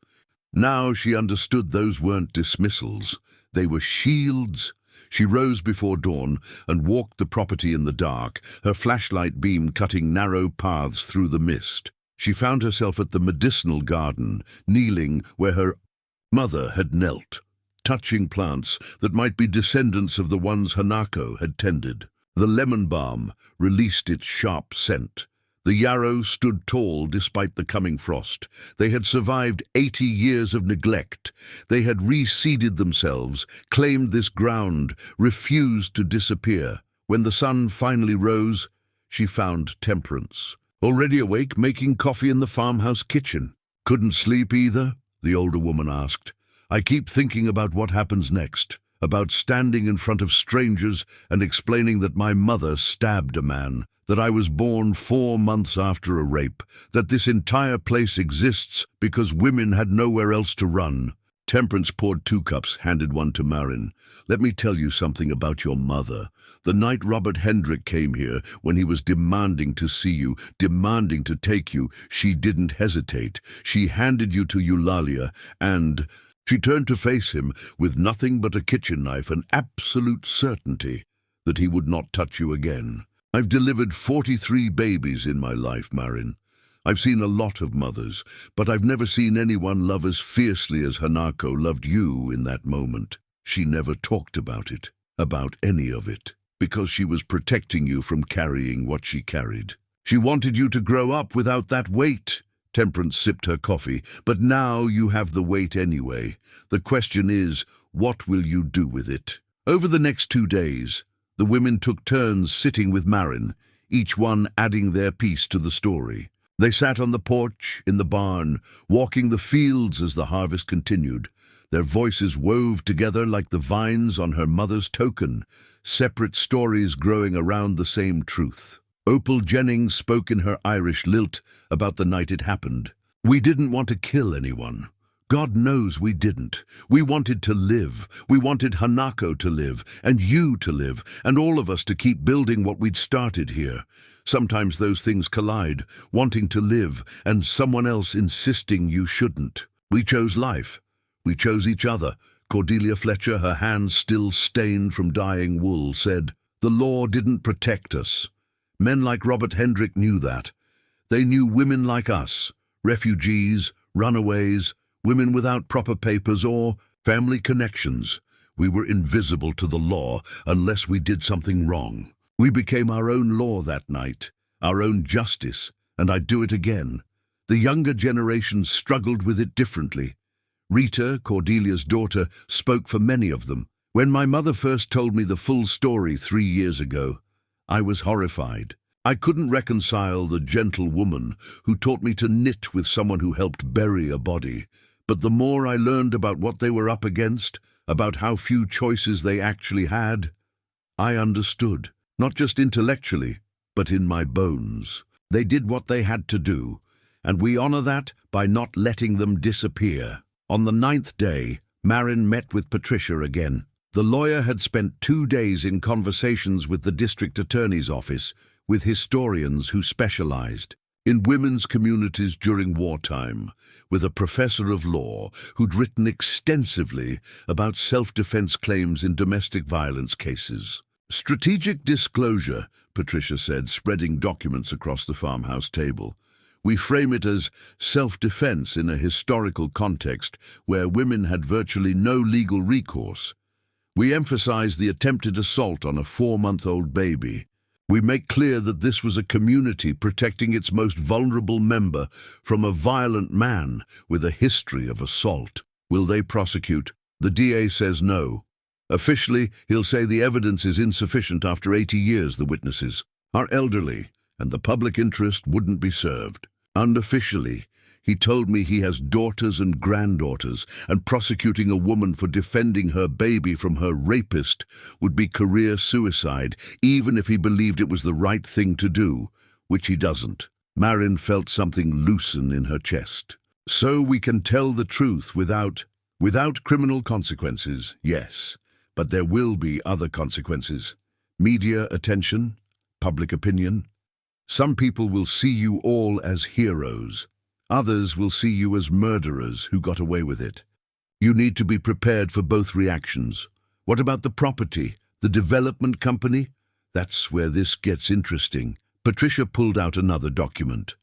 Now she understood those weren't dismissals. They were shields. She rose before dawn and walked the property in the dark, her flashlight beam cutting narrow paths through the mist. She found herself at the medicinal garden, kneeling where her mother had knelt, touching plants that might be descendants of the ones Hanako had tended. The lemon balm released its sharp scent. The yarrow stood tall despite the coming frost. They had survived 80 years of neglect. They had reseeded themselves, claimed this ground, refused to disappear. When the sun finally rose, she found Temperance, already awake, making coffee in the farmhouse kitchen. "Couldn't sleep either?" the older woman asked. "I keep thinking about what happens next, about standing in front of strangers and explaining that my mother stabbed a man, that I was born 4 months after a rape, that this entire place exists because women had nowhere else to run." Temperance poured 2 cups, handed one to Marin. "Let me tell you something about your mother. The night Robert Hendrick came here, when he was demanding to see you, demanding to take you, she didn't hesitate. She handed you to Eulalia, and she turned to face him with nothing but a kitchen knife and absolute certainty that he would not touch you again. I've delivered 43 babies in my life, Marin. I've seen a lot of mothers, but I've never seen anyone love as fiercely as Hanako loved you in that moment. She never talked about it, about any of it, because she was protecting you from carrying what she carried. She wanted you to grow up without that weight." Temperance sipped her coffee. "But now you have the weight anyway. The question is, what will you do with it?" Over the next 2 days, the women took turns sitting with Marin, each one adding their piece to the story. They sat on the porch, in the barn, walking the fields as the harvest continued. Their voices wove together like the vines on her mother's token, separate stories growing around the same truth. Opal Jennings spoke in her Irish lilt about the night it happened. "We didn't want to kill anyone. God knows we didn't. We wanted to live. We wanted Hanako to live, and you to live, and all of us to keep building what we'd started here. Sometimes those things collide, wanting to live, and someone else insisting you shouldn't. We chose life. We chose each other." Cordelia Fletcher, her hands still stained from dyeing wool, said, "The law didn't protect us. Men like Robert Hendrick knew that. They knew women like us, refugees, runaways, women without proper papers or family connections. We were invisible to the law unless we did something wrong. We became our own law that night, our own justice, and I'd do it again." The younger generation struggled with it differently. Rita, Cordelia's daughter, spoke for many of them. "When my mother first told me the full story 3 years ago, I was horrified. I couldn't reconcile the gentle woman who taught me to knit with someone who helped bury a body. But the more I learned about what they were up against, about how few choices they actually had, I understood, not just intellectually, but in my bones. They did what they had to do, and we honor that by not letting them disappear." On the 9th day, Marin met with Patricia again. The lawyer had spent 2 days in conversations with the district attorney's office, with historians who specialized in women's communities during wartime, with a professor of law who'd written extensively about self-defense claims in domestic violence cases. "Strategic disclosure," Patricia said, spreading documents across the farmhouse table. "We frame it as self-defense in a historical context where women had virtually no legal recourse. We emphasize the attempted assault on a 4-month-old baby. We make clear that this was a community protecting its most vulnerable member from a violent man with a history of assault." Will they prosecute? The DA says no. Officially, he'll say the evidence is insufficient after 80 years, the witnesses are elderly, and the public interest wouldn't be served. Unofficially, he told me he has daughters and granddaughters, and prosecuting a woman for defending her baby from her rapist would be career suicide, even if he believed it was the right thing to do, which he doesn't. Marin felt something loosen in her chest. So we can tell the truth without criminal consequences, yes, but there will be other consequences. Media attention, public opinion. Some people will see you all as heroes. Others will see you as murderers who got away with it. You need to be prepared for both reactions. What about the property, the development company? That's where this gets interesting. Patricia pulled out another document.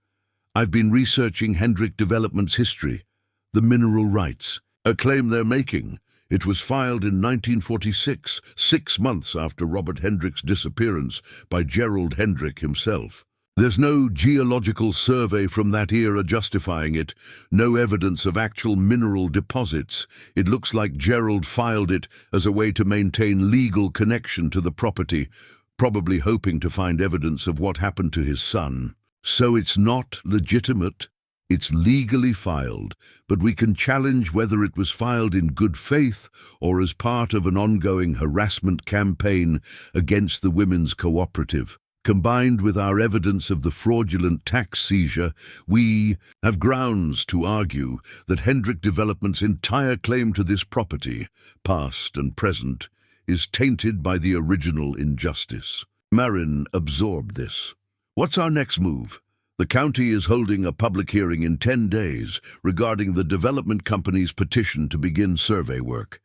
I've been researching Hendrick Development's history, the mineral rights, a claim they're making. It was filed in 1946, 6 months after Robert Hendrick's disappearance by Gerald Hendrick himself. There's no geological survey from that era justifying it, no evidence of actual mineral deposits. It looks like Gerald filed it as a way to maintain legal connection to the property, probably hoping to find evidence of what happened to his son. So it's not legitimate. It's legally filed, but we can challenge whether it was filed in good faith or as part of an ongoing harassment campaign against the Women's Cooperative. Combined with our evidence of the fraudulent tax seizure, we have grounds to argue that Hendrick Development's entire claim to this property, past and present, is tainted by the original injustice. Marin absorbed this. What's our next move? The county is holding a public hearing in 10 days regarding the development company's petition to begin survey work.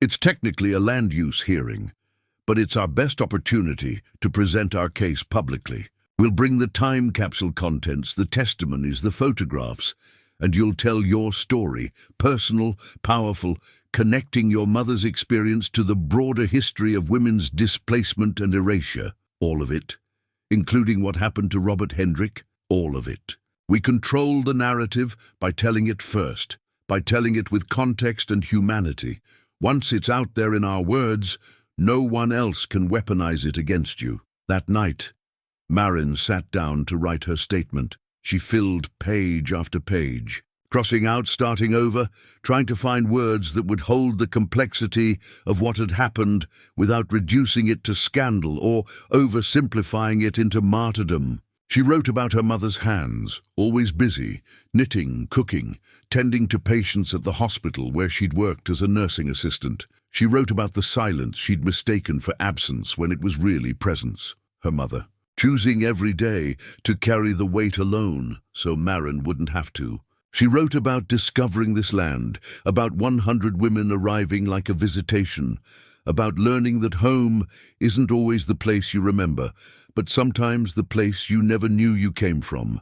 It's technically a land use hearing, but it's our best opportunity to present our case publicly. We'll bring the time capsule contents, the testimonies, the photographs, and you'll tell your story, personal, powerful, connecting your mother's experience to the broader history of women's displacement and erasure. All of it, including what happened to Robert Hendrick, all of it. We control the narrative by telling it first, by telling it with context and humanity. Once it's out there in our words, no one else can weaponize it against you. That night, Marin sat down to write her statement. She filled page after page, crossing out, starting over, trying to find words that would hold the complexity of what had happened without reducing it to scandal or oversimplifying it into martyrdom. She wrote about her mother's hands, always busy, knitting, cooking, tending to patients at the hospital where she'd worked as a nursing assistant. She wrote about the silence she'd mistaken for absence when it was really presence. Her mother, choosing every day to carry the weight alone so Marin wouldn't have to. She wrote about discovering this land, about 100 women arriving like a visitation, about learning that home isn't always the place you remember, but sometimes the place you never knew you came from.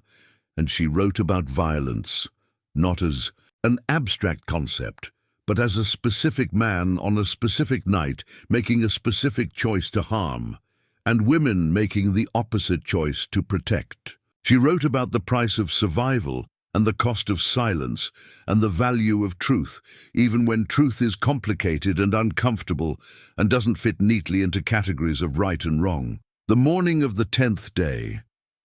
And she wrote about violence, not as an abstract concept, but as a specific man on a specific night making a specific choice to harm, and women making the opposite choice to protect. She wrote about the price of survival and the cost of silence and the value of truth, even when truth is complicated and uncomfortable and doesn't fit neatly into categories of right and wrong. The morning of the 10th day,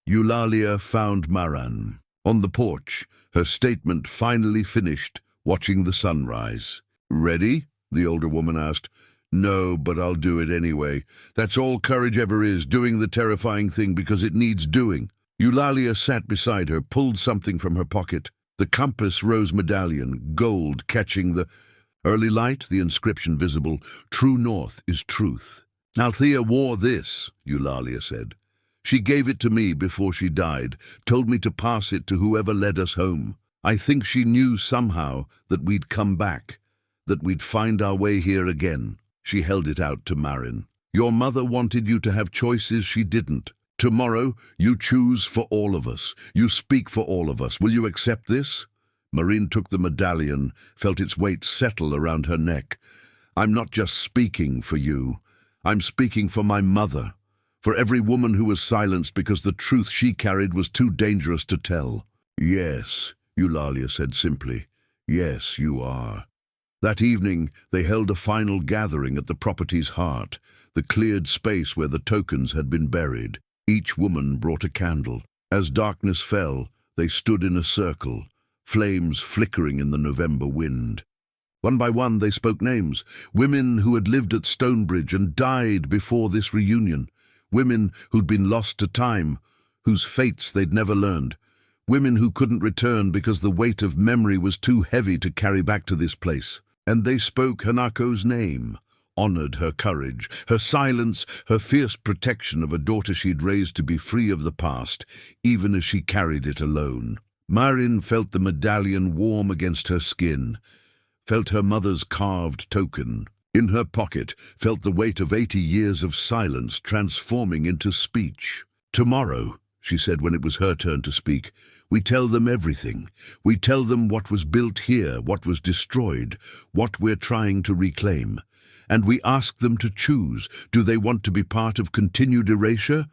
Eulalia found Marin on the porch, her statement finally finished, watching the sunrise. "Ready?" the older woman asked. "No, but I'll do it anyway. That's all courage ever is, doing the terrifying thing because it needs doing." Eulalia sat beside her, pulled something from her pocket. The compass rose medallion, gold, catching the early light, the inscription visible, "True north is truth." "Althea wore this," Eulalia said. "She gave it to me before she died, told me to pass it to whoever led us home. I think she knew somehow that we'd come back, that we'd find our way here again." She held it out to Marin. "Your mother wanted you to have choices she didn't. Tomorrow, you choose for all of us. You speak for all of us. Will you accept this?" Marin took the medallion, felt its weight settle around her neck. "I'm not just speaking for you. I'm speaking for my mother, for every woman who was silenced because the truth she carried was too dangerous to tell." "Yes," Eulalia said simply. "Yes, you are." That evening, they held a final gathering at the property's heart, the cleared space where the tokens had been buried. Each woman brought a candle. As darkness fell, they stood in a circle, flames flickering in the November wind. One by one they spoke names, women who had lived at Stonebridge and died before this reunion, women who'd been lost to time, whose fates they'd never learned, women who couldn't return because the weight of memory was too heavy to carry back to this place. And they spoke Hanako's name, honored her courage, her silence, her fierce protection of a daughter she'd raised to be free of the past, even as she carried it alone. Marin felt the medallion warm against her skin, felt her mother's carved token. In her pocket, felt the weight of 80 years of silence transforming into speech. "Tomorrow," she said when it was her turn to speak, "we tell them everything. We tell them what was built here, what was destroyed, what we're trying to reclaim. And we ask them to choose. Do they want to be part of continued erasure?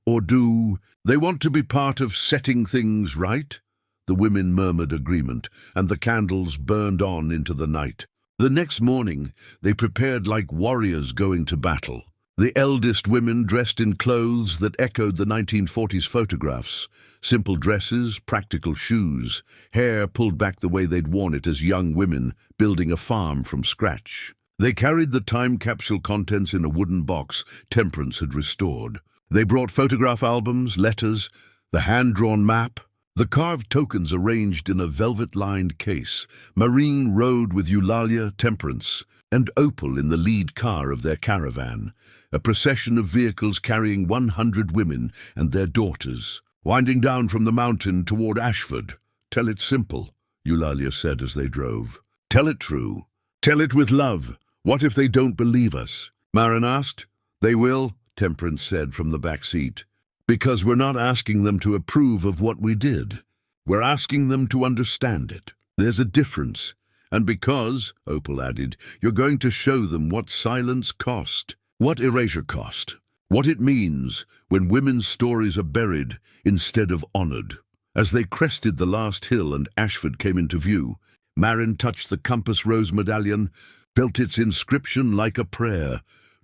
Or do they want to be part of setting things right?" The women murmured agreement, and the candles burned on into the night. The next morning, they prepared like warriors going to battle. The eldest women dressed in clothes that echoed the 1940s photographs. Simple dresses, practical shoes, hair pulled back the way they'd worn it as young women building a farm from scratch. They carried the time capsule contents in a wooden box Temperance had restored. They brought photograph albums, letters, the hand-drawn map, the carved tokens arranged in a velvet-lined case. Marin rode with Eulalia, Temperance, and Opal in the lead car of their caravan, a procession of vehicles carrying 100 women and their daughters, winding down from the mountain toward Ashford. "Tell it simple," Eulalia said as they drove. "Tell it true. Tell it with love. What if they don't believe us?" Marin asked. "They will," Temperance said from the back seat. "Because we're not asking them to approve of what we did. We're asking them to understand it. There's a difference. And because," Opal added, "you're going to show them what silence cost, what erasure cost, what it means when women's stories are buried instead of honored." As they crested the last hill and Ashford came into view, Marin touched the compass rose medallion, felt its inscription like a prayer.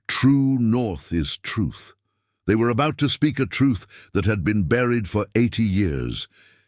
True north is truth. They were about to speak a truth that had been buried for 80 years,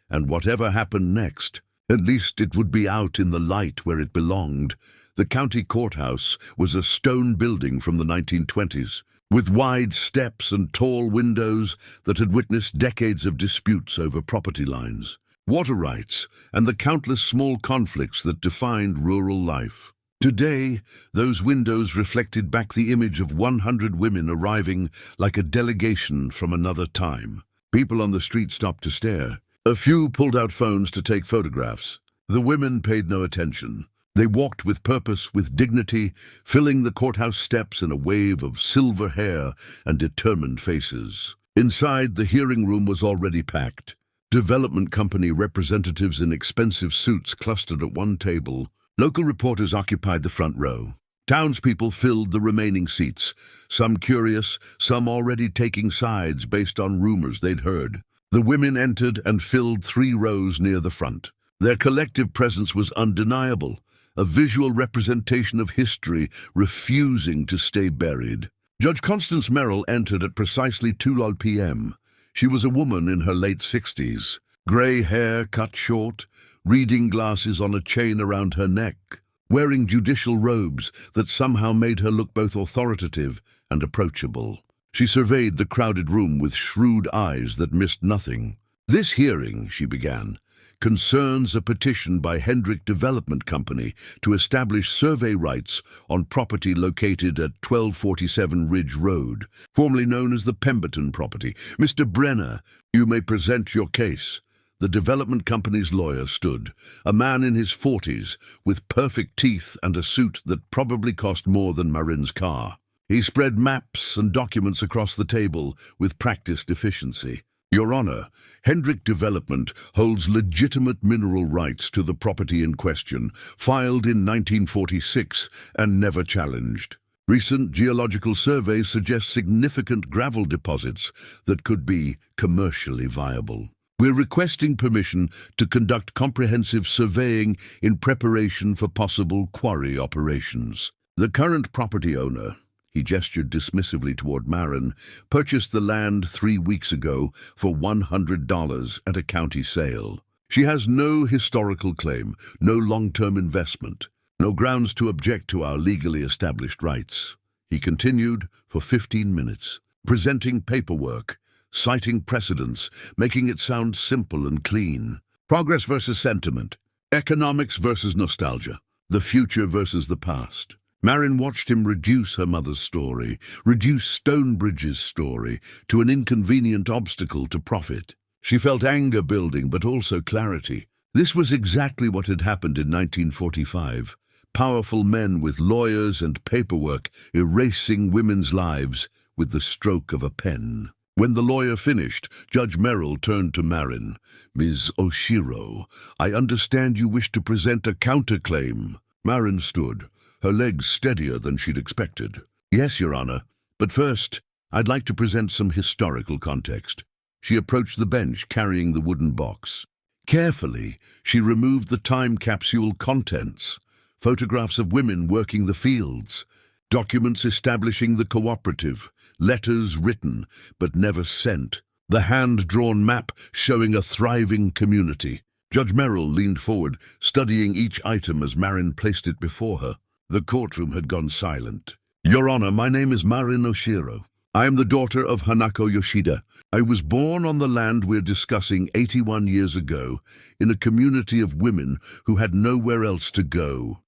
and whatever happened next, at least it would be out in the light where it belonged. The county courthouse was a stone building from the 1920s, with wide steps and tall windows that had witnessed decades of disputes over property lines, water rights, and the countless small conflicts that defined rural life. Today, those windows reflected back the image of 100 women arriving like a delegation from another time. People on the street stopped to stare. A few pulled out phones to take photographs. The women paid no attention. They walked with purpose, with dignity, filling the courthouse steps in a wave of silver hair and determined faces. Inside, the hearing room was already packed. Development company representatives in expensive suits clustered at one table. Local reporters occupied the front row. Townspeople filled the remaining seats, some curious, some already taking sides based on rumors they'd heard. The women entered and filled 3 rows near the front. Their collective presence was undeniable, a visual representation of history refusing to stay buried. Judge Constance Merrill entered at precisely 2 p.m. She was a woman in her late 60s, grey hair cut short, reading glasses on a chain around her neck, wearing judicial robes that somehow made her look both authoritative and approachable. She surveyed the crowded room with shrewd eyes that missed nothing. "This hearing," she began, "concerns a petition by Hendrick Development Company to establish survey rights on property located at 1247 Ridge Road, formerly known as the Pemberton property. Mr. Brenner, you may present your case." The development company's lawyer stood, a man in his 40s, with perfect teeth and a suit that probably cost more than Marin's car. He spread maps and documents across the table with practiced efficiency. "Your Honor, Hendrick Development holds legitimate mineral rights to the property in question, filed in 1946 and never challenged. Recent geological surveys suggest significant gravel deposits that could be commercially viable. We're requesting permission to conduct comprehensive surveying in preparation for possible quarry operations." The current property owner, He gestured dismissively toward Marin. Purchased the land 3 weeks ago for $100 at a county sale. She has no historical claim, no long-term investment, no grounds to object to our legally established rights. He continued for 15 minutes, presenting paperwork, citing precedents, making it sound simple and clean. Progress versus sentiment, economics versus nostalgia, the future versus the past. Marin watched him reduce her mother's story, reduce Stonebridge's story, to an inconvenient obstacle to profit. She felt anger building, but also clarity. This was exactly what had happened in 1945. Powerful men with lawyers and paperwork erasing women's lives with the stroke of a pen. When the lawyer finished, Judge Merrill turned to Marin. "Ms. Oshiro, I understand you wish to present a counterclaim." Marin stood, her legs steadier than she'd expected. "Yes, Your Honor, but first, I'd like to present some historical context." She approached the bench, carrying the wooden box. Carefully, she removed the time capsule contents. Photographs of women working the fields, documents establishing the cooperative, letters written but never sent, the hand-drawn map showing a thriving community. Judge Merrill leaned forward, studying each item as Marin placed it before her. The courtroom had gone silent. "Your Honor, my name is Marin Oshiro. I am the daughter of Hanako Yoshida. I was born on the land we're discussing 81 years ago, in a community of women who had nowhere else to go."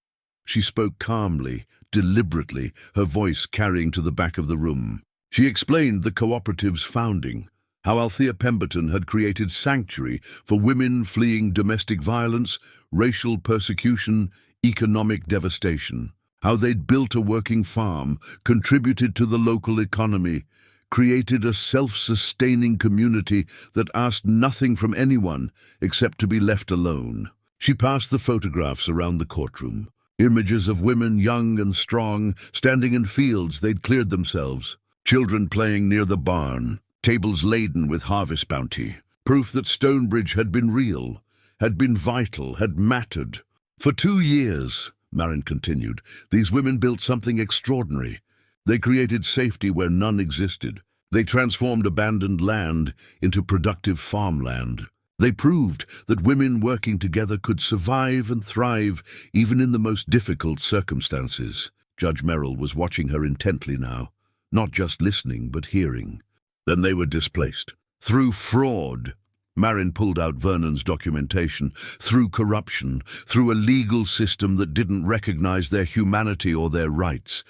She spoke calmly, deliberately, her voice carrying to the back of the room. She explained the cooperative's founding, how Althea Pemberton had created sanctuary for women fleeing domestic violence, racial persecution, economic devastation, how they'd built a working farm, contributed to the local economy, created a self-sustaining community that asked nothing from anyone except to be left alone. She passed the photographs around the courtroom. Images of women young and strong, standing in fields they'd cleared themselves, children playing near the barn, tables laden with harvest bounty, proof that Stonebridge had been real, had been vital, had mattered. "For 2 years," Marin continued, "these women built something extraordinary. They created safety where none existed. They transformed abandoned land into productive farmland. They proved that women working together could survive and thrive even in the most difficult circumstances." Judge Merrill was watching her intently now, not just listening but hearing. "Then they were displaced. Through fraud." Marin pulled out Vernon's documentation. "Through corruption, through a legal system that didn't recognize their humanity or their rights.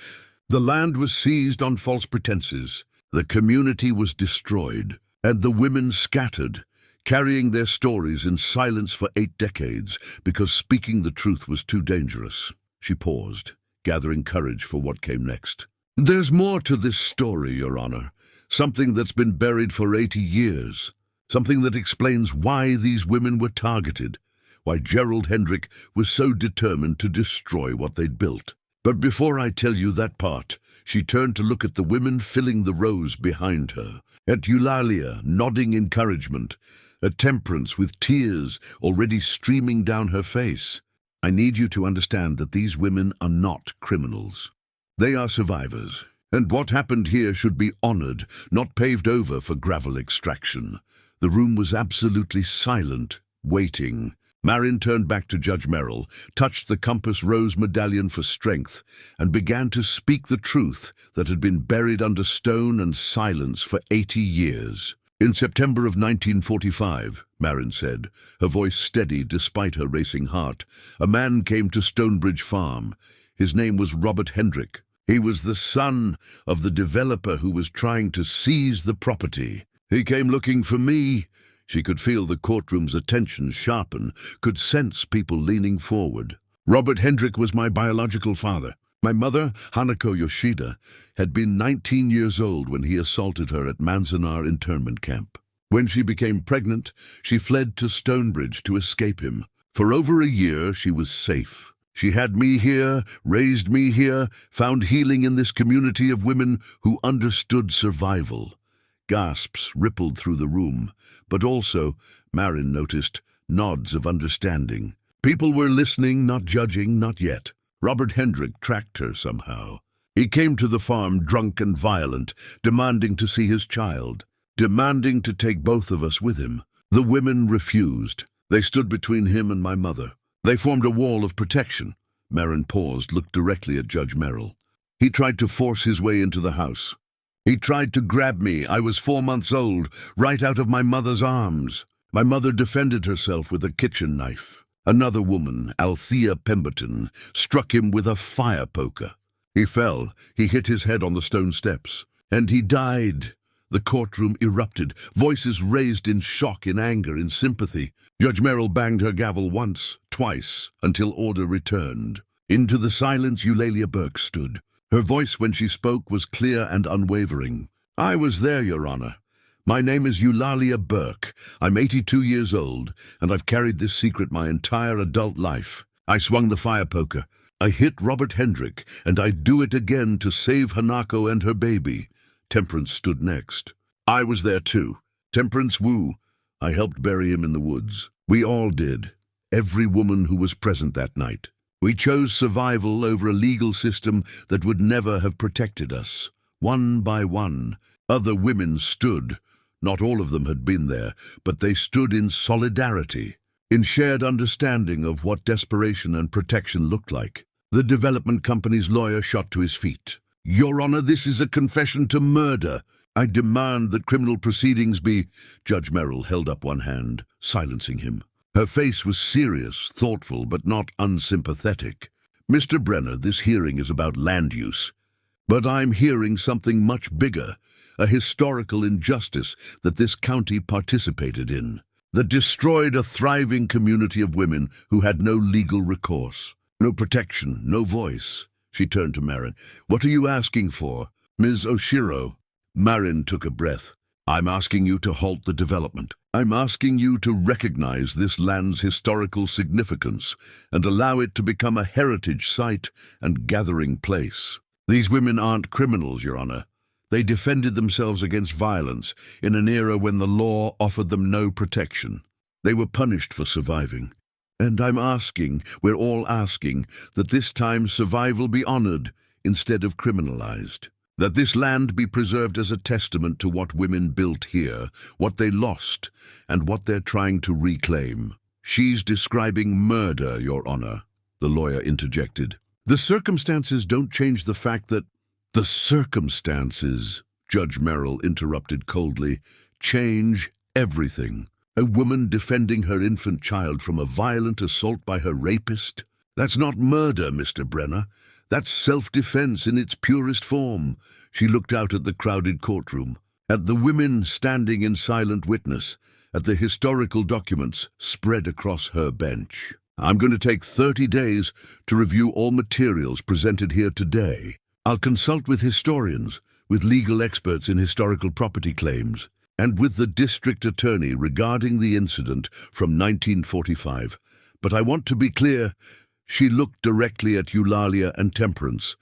The land was seized on false pretenses. The community was destroyed, and the women scattered, carrying their stories in silence for 8 decades because speaking the truth was too dangerous." She paused, gathering courage for what came next. "There's more to this story, Your Honor. Something that's been buried for 80 years. Something that explains why these women were targeted, why Gerald Hendrick was so determined to destroy what they'd built. But before I tell you that part," she turned to look at the women filling the rows behind her, at Eulalia nodding encouragement, at Temperance with tears already streaming down her face. "I need you to understand that these women are not criminals. They are survivors, and what happened here should be honored, not paved over for gravel extraction." The room was absolutely silent, waiting. Marin turned back to Judge Merrill, touched the Compass Rose medallion for strength, and began to speak the truth that had been buried under stone and silence for 80 years. "In September of 1945, Marin said, her voice steady despite her racing heart, "a man came to Stonebridge Farm. His name was Robert Hendrick. He was the son of the developer who was trying to seize the property. He came looking for me." She could feel the courtroom's attention sharpen, could sense people leaning forward. "Robert Hendrick was my biological father. My mother, Hanako Yoshida, had been 19 years old when he assaulted her at Manzanar internment camp. When she became pregnant, she fled to Stonebridge to escape him. For over a year, she was safe. She had me here, raised me here, found healing in this community of women who understood survival." Gasps rippled through the room, but also, Marin noticed, nods of understanding. People were listening, not judging, not yet. Robert Hendrick tracked her somehow. He came to the farm drunk and violent, demanding to see his child, demanding to take both of us with him. The women refused. They stood between him and my mother. They formed a wall of protection. Marin paused, looked directly at Judge Merrill. He tried to force his way into the house. He tried to grab me. I was 4 months old, right out of my mother's arms. My mother defended herself with a kitchen knife. Another woman, Althea Pemberton, struck him with a fire poker. He fell. He hit his head on the stone steps. And he died. The courtroom erupted, voices raised in shock, in anger, in sympathy. Judge Merrill banged her gavel once, twice, until order returned. Into the silence Eulalia Burke stood. Her voice when she spoke was clear and unwavering. "I was there, Your Honor. My name is Eulalia Burke. I'm 82 years old, and I've carried this secret my entire adult life. I swung the fire poker. I hit Robert Hendrick, and I'd do it again to save Hanako and her baby." Temperance stood next. "I was there too. Temperance Wu. I helped bury him in the woods. We all did. Every woman who was present that night. We chose survival over a legal system that would never have protected us. One by one, other women stood. Not all of them had been there, but they stood in solidarity, in shared understanding of what desperation and protection looked like. The development company's lawyer shot to his feet. "Your Honor, this is a confession to murder. I demand that criminal proceedings be—" Judge Merrill held up one hand, silencing him. Her face was serious, thoughtful, but not unsympathetic. "Mr. Brenner, this hearing is about land use. But I'm hearing something much bigger, a historical injustice that this county participated in, that destroyed a thriving community of women who had no legal recourse, no protection, no voice." She turned to Marin. "What are you asking for, Ms. Oshiro?" Marin took a breath. "I'm asking you to halt the development. I'm asking you to recognize this land's historical significance and allow it to become a heritage site and gathering place. These women aren't criminals, Your Honor. They defended themselves against violence in an era when the law offered them no protection. They were punished for surviving. And I'm asking, we're all asking, that this time survival be honored instead of criminalized. That this land be preserved as a testament to what women built here, what they lost, and what they're trying to reclaim." "She's describing murder, Your Honor," the lawyer interjected. "The circumstances don't change the fact that—" "The circumstances," Judge Merrill interrupted coldly, "change everything. A woman defending her infant child from a violent assault by her rapist? That's not murder, Mr. Brenner. That's self-defense in its purest form." She looked out at the crowded courtroom, at the women standing in silent witness, at the historical documents spread across her bench. "I'm going to take 30 days to review all materials presented here today. I'll consult with historians, with legal experts in historical property claims, and with the district attorney regarding the incident from 1945. But I want to be clear," she looked directly at Eulalia and Temperance,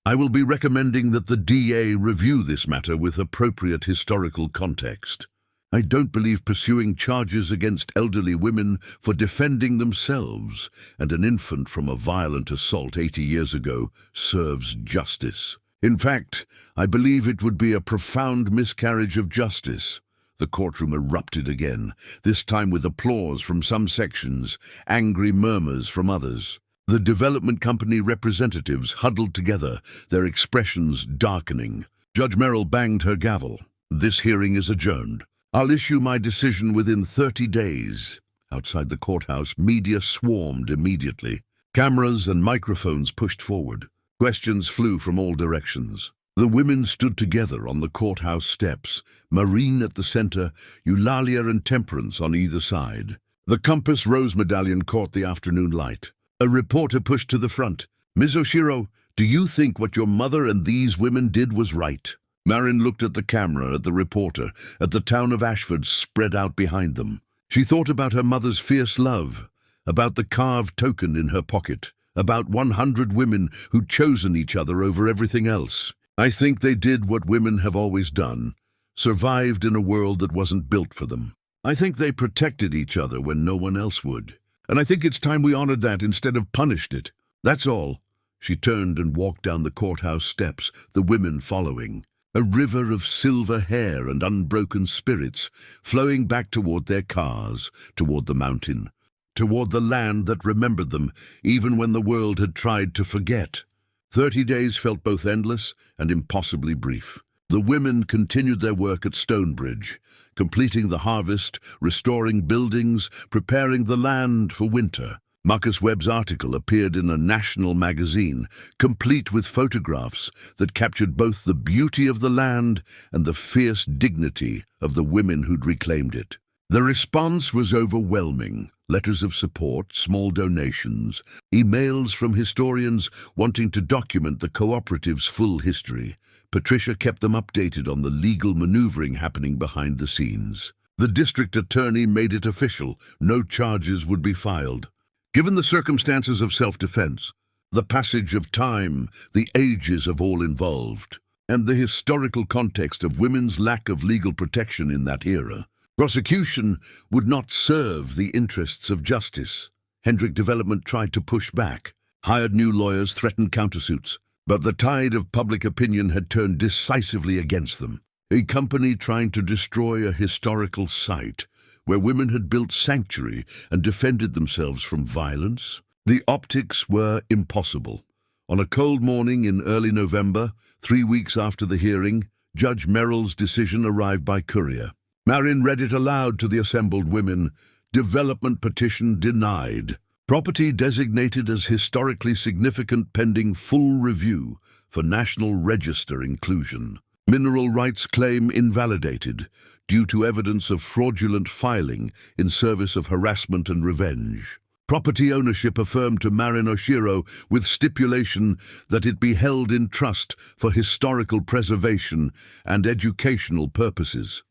"I will be recommending that the DA review this matter with appropriate historical context. I don't believe pursuing charges against elderly women for defending themselves and an infant from a violent assault 80 years ago serves justice. In fact, I believe it would be a profound miscarriage of justice." The courtroom erupted again, this time with applause from some sections, angry murmurs from others. The development company representatives huddled together, their expressions darkening. Judge Merrill banged her gavel. "This hearing is adjourned. I'll issue my decision within 30 days. Outside the courthouse, media swarmed immediately. Cameras and microphones pushed forward. Questions flew from all directions. The women stood together on the courthouse steps, Marin at the center, Eulalia and Temperance on either side. The Compass Rose Medallion caught the afternoon light. A reporter pushed to the front. "Ms. Oshiro, do you think what your mother and these women did was right?" Marin looked at the camera, at the reporter, at the town of Ashford spread out behind them. She thought about her mother's fierce love, about the carved token in her pocket, about 100 women who'd chosen each other over everything else. "I think they did what women have always done, survived in a world that wasn't built for them. I think they protected each other when no one else would. And I think it's time we honored that instead of punished it. That's all." She turned and walked down the courthouse steps, the women following. A river of silver hair and unbroken spirits flowing back toward their cars, toward the mountain, toward the land that remembered them even when the world had tried to forget. 30 days felt both endless and impossibly brief. The women continued their work at Stonebridge, completing the harvest, restoring buildings, preparing the land for winter. Marcus Webb's article appeared in a national magazine, complete with photographs that captured both the beauty of the land and the fierce dignity of the women who'd reclaimed it. The response was overwhelming. Letters of support, small donations, emails from historians wanting to document the cooperative's full history. Patricia kept them updated on the legal maneuvering happening behind the scenes. The district attorney made it official. No charges would be filed. Given the circumstances of self-defense, the passage of time, the ages of all involved, and the historical context of women's lack of legal protection in that era, prosecution would not serve the interests of justice. Hendrick Development tried to push back, hired new lawyers, threatened countersuits, but the tide of public opinion had turned decisively against them. A company trying to destroy a historical site where women had built sanctuary and defended themselves from violence. The optics were impossible. On a cold morning in early November, 3 weeks after the hearing, Judge Merrill's decision arrived by courier. Marin read it aloud to the assembled women. Development petition denied. Property designated as historically significant pending full review for National Register inclusion. Mineral rights claim invalidated due to evidence of fraudulent filing in service of harassment and revenge. Property ownership affirmed to Marin Oshiro with stipulation that it be held in trust for historical preservation and educational purposes.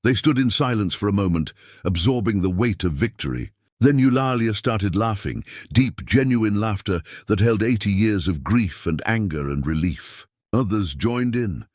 They stood in silence for a moment, absorbing the weight of victory. Then Eulalia started laughing, deep, genuine laughter that held 80 years of grief and anger and relief. Others joined in,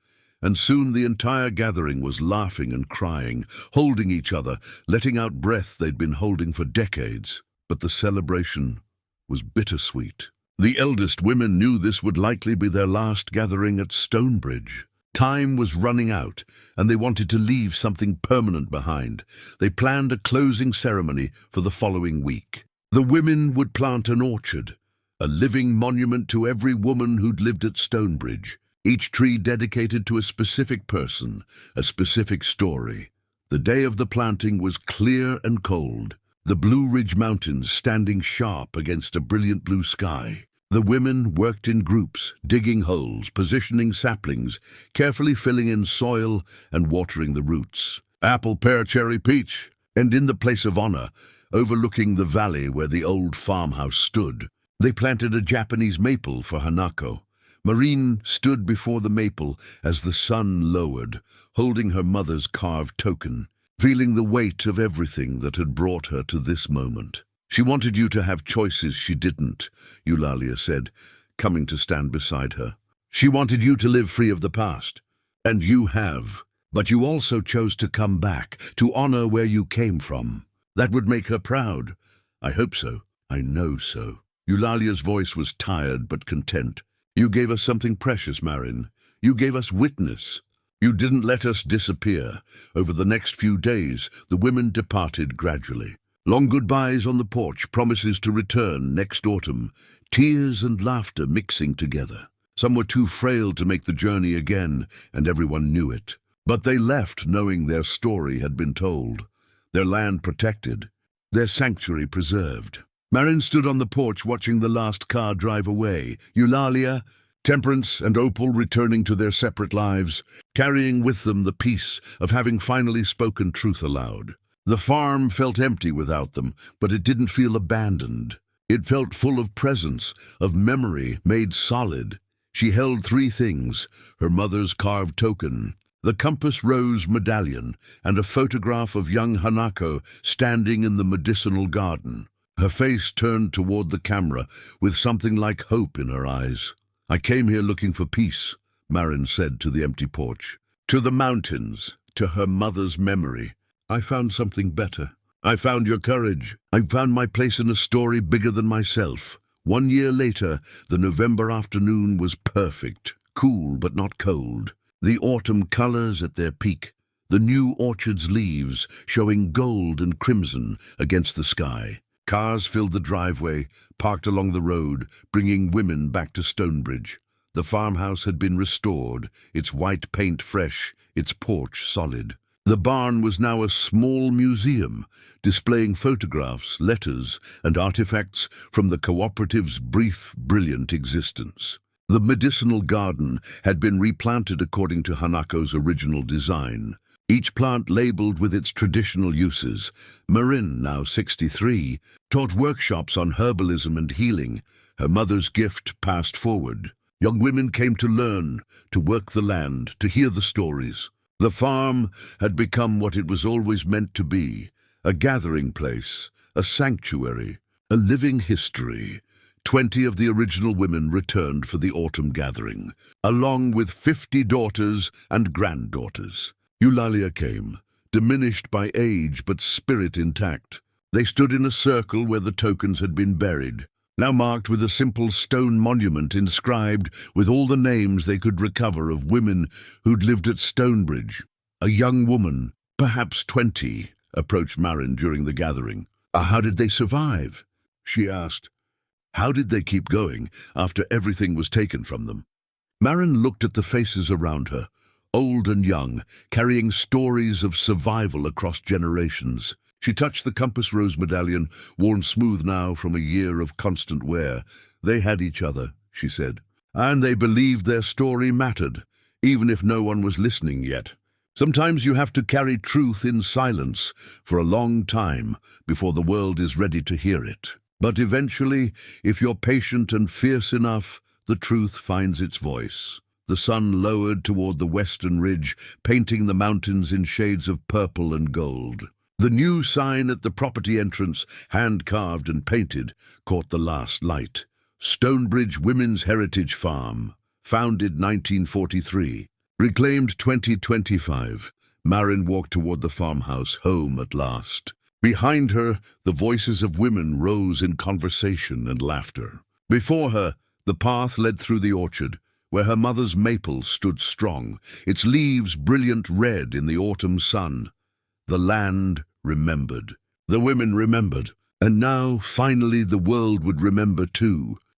and soon the entire gathering was laughing and crying, holding each other, letting out breath they'd been holding for decades. But the celebration was bittersweet. The eldest women knew this would likely be their last gathering at Stonebridge. Time was running out, and they wanted to leave something permanent behind. They planned a closing ceremony for the following week. The women would plant an orchard, a living monument to every woman who'd lived at Stonebridge, each tree dedicated to a specific person, a specific story. The day of the planting was clear and cold, the Blue Ridge Mountains standing sharp against a brilliant blue sky. The women worked in groups, digging holes, positioning saplings, carefully filling in soil and watering the roots. Apple, pear, cherry, peach. And in the place of honor, overlooking the valley where the old farmhouse stood, they planted a Japanese maple for Hanako. Marin stood before the maple as the sun lowered, holding her mother's carved token, feeling the weight of everything that had brought her to this moment. She wanted you to have choices she didn't, Eulalia said, coming to stand beside her. She wanted you to live free of the past, and you have. But you also chose to come back, to honor where you came from. That would make her proud. I hope so. I know so. Eulalia's voice was tired but content. You gave us something precious, Marin. You gave us witness. You didn't let us disappear. Over the next few days, the women departed gradually. Long goodbyes on the porch, promises to return next autumn, tears and laughter mixing together. Some were too frail to make the journey again, and everyone knew it. But they left knowing their story had been told, their land protected, their sanctuary preserved. Marin stood on the porch watching the last car drive away. Eulalia, Temperance, and Opal returning to their separate lives, carrying with them the peace of having finally spoken truth aloud. The farm felt empty without them, but it didn't feel abandoned. It felt full of presence, of memory made solid. She held 3 things: her mother's carved token, the compass rose medallion, and a photograph of young Hanako standing in the medicinal garden. Her face turned toward the camera with something like hope in her eyes. I came here looking for peace, Marin said to the empty porch. To the mountains, to her mother's memory. I found something better. I found your courage. I found my place in a story bigger than myself, 1 year later, the November afternoon was perfect, cool but not cold. The autumn colors at their peak, the new orchard's leaves showing gold and crimson against the sky. Cars filled the driveway, parked along the road, bringing women back to Stonebridge. The farmhouse had been restored, its white paint fresh, its porch solid. The barn was now a small museum, displaying photographs, letters, and artifacts from the cooperative's brief, brilliant existence. The medicinal garden had been replanted according to Hanako's original design, each plant labeled with its traditional uses. Marin, now 63, taught workshops on herbalism and healing, her mother's gift passed forward. Young women came to learn, to work the land, to hear the stories. The farm had become what it was always meant to be, a gathering place, a sanctuary, a living history. 20 of the original women returned for the autumn gathering, along with 50 daughters and granddaughters. Eulalia came, diminished by age but spirit intact. They stood in a circle where the tokens had been buried, now marked with a simple stone monument inscribed with all the names they could recover of women who'd lived at Stonebridge. A young woman, perhaps 20, approached Marin during the gathering. How did they survive?" she asked. How did they keep going after everything was taken from them? Marin looked at the faces around her, old and young, carrying stories of survival across generations. She touched the compass rose medallion, worn smooth now from a year of constant wear. They had each other, she said, and they believed their story mattered, even if no one was listening yet. Sometimes you have to carry truth in silence for a long time before the world is ready to hear it. But eventually, if you're patient and fierce enough, the truth finds its voice. The sun lowered toward the western ridge, painting the mountains in shades of purple and gold. The new sign at the property entrance, hand-carved and painted, caught the last light. Stonebridge Women's Heritage Farm, founded 1943. Reclaimed 2025. Marin walked toward the farmhouse, home at last. Behind her, the voices of women rose in conversation and laughter. Before her, the path led through the orchard, where her mother's maple stood strong, its leaves brilliant red in the autumn sun. The land remembered. The women remembered. And now, finally, the world would remember too.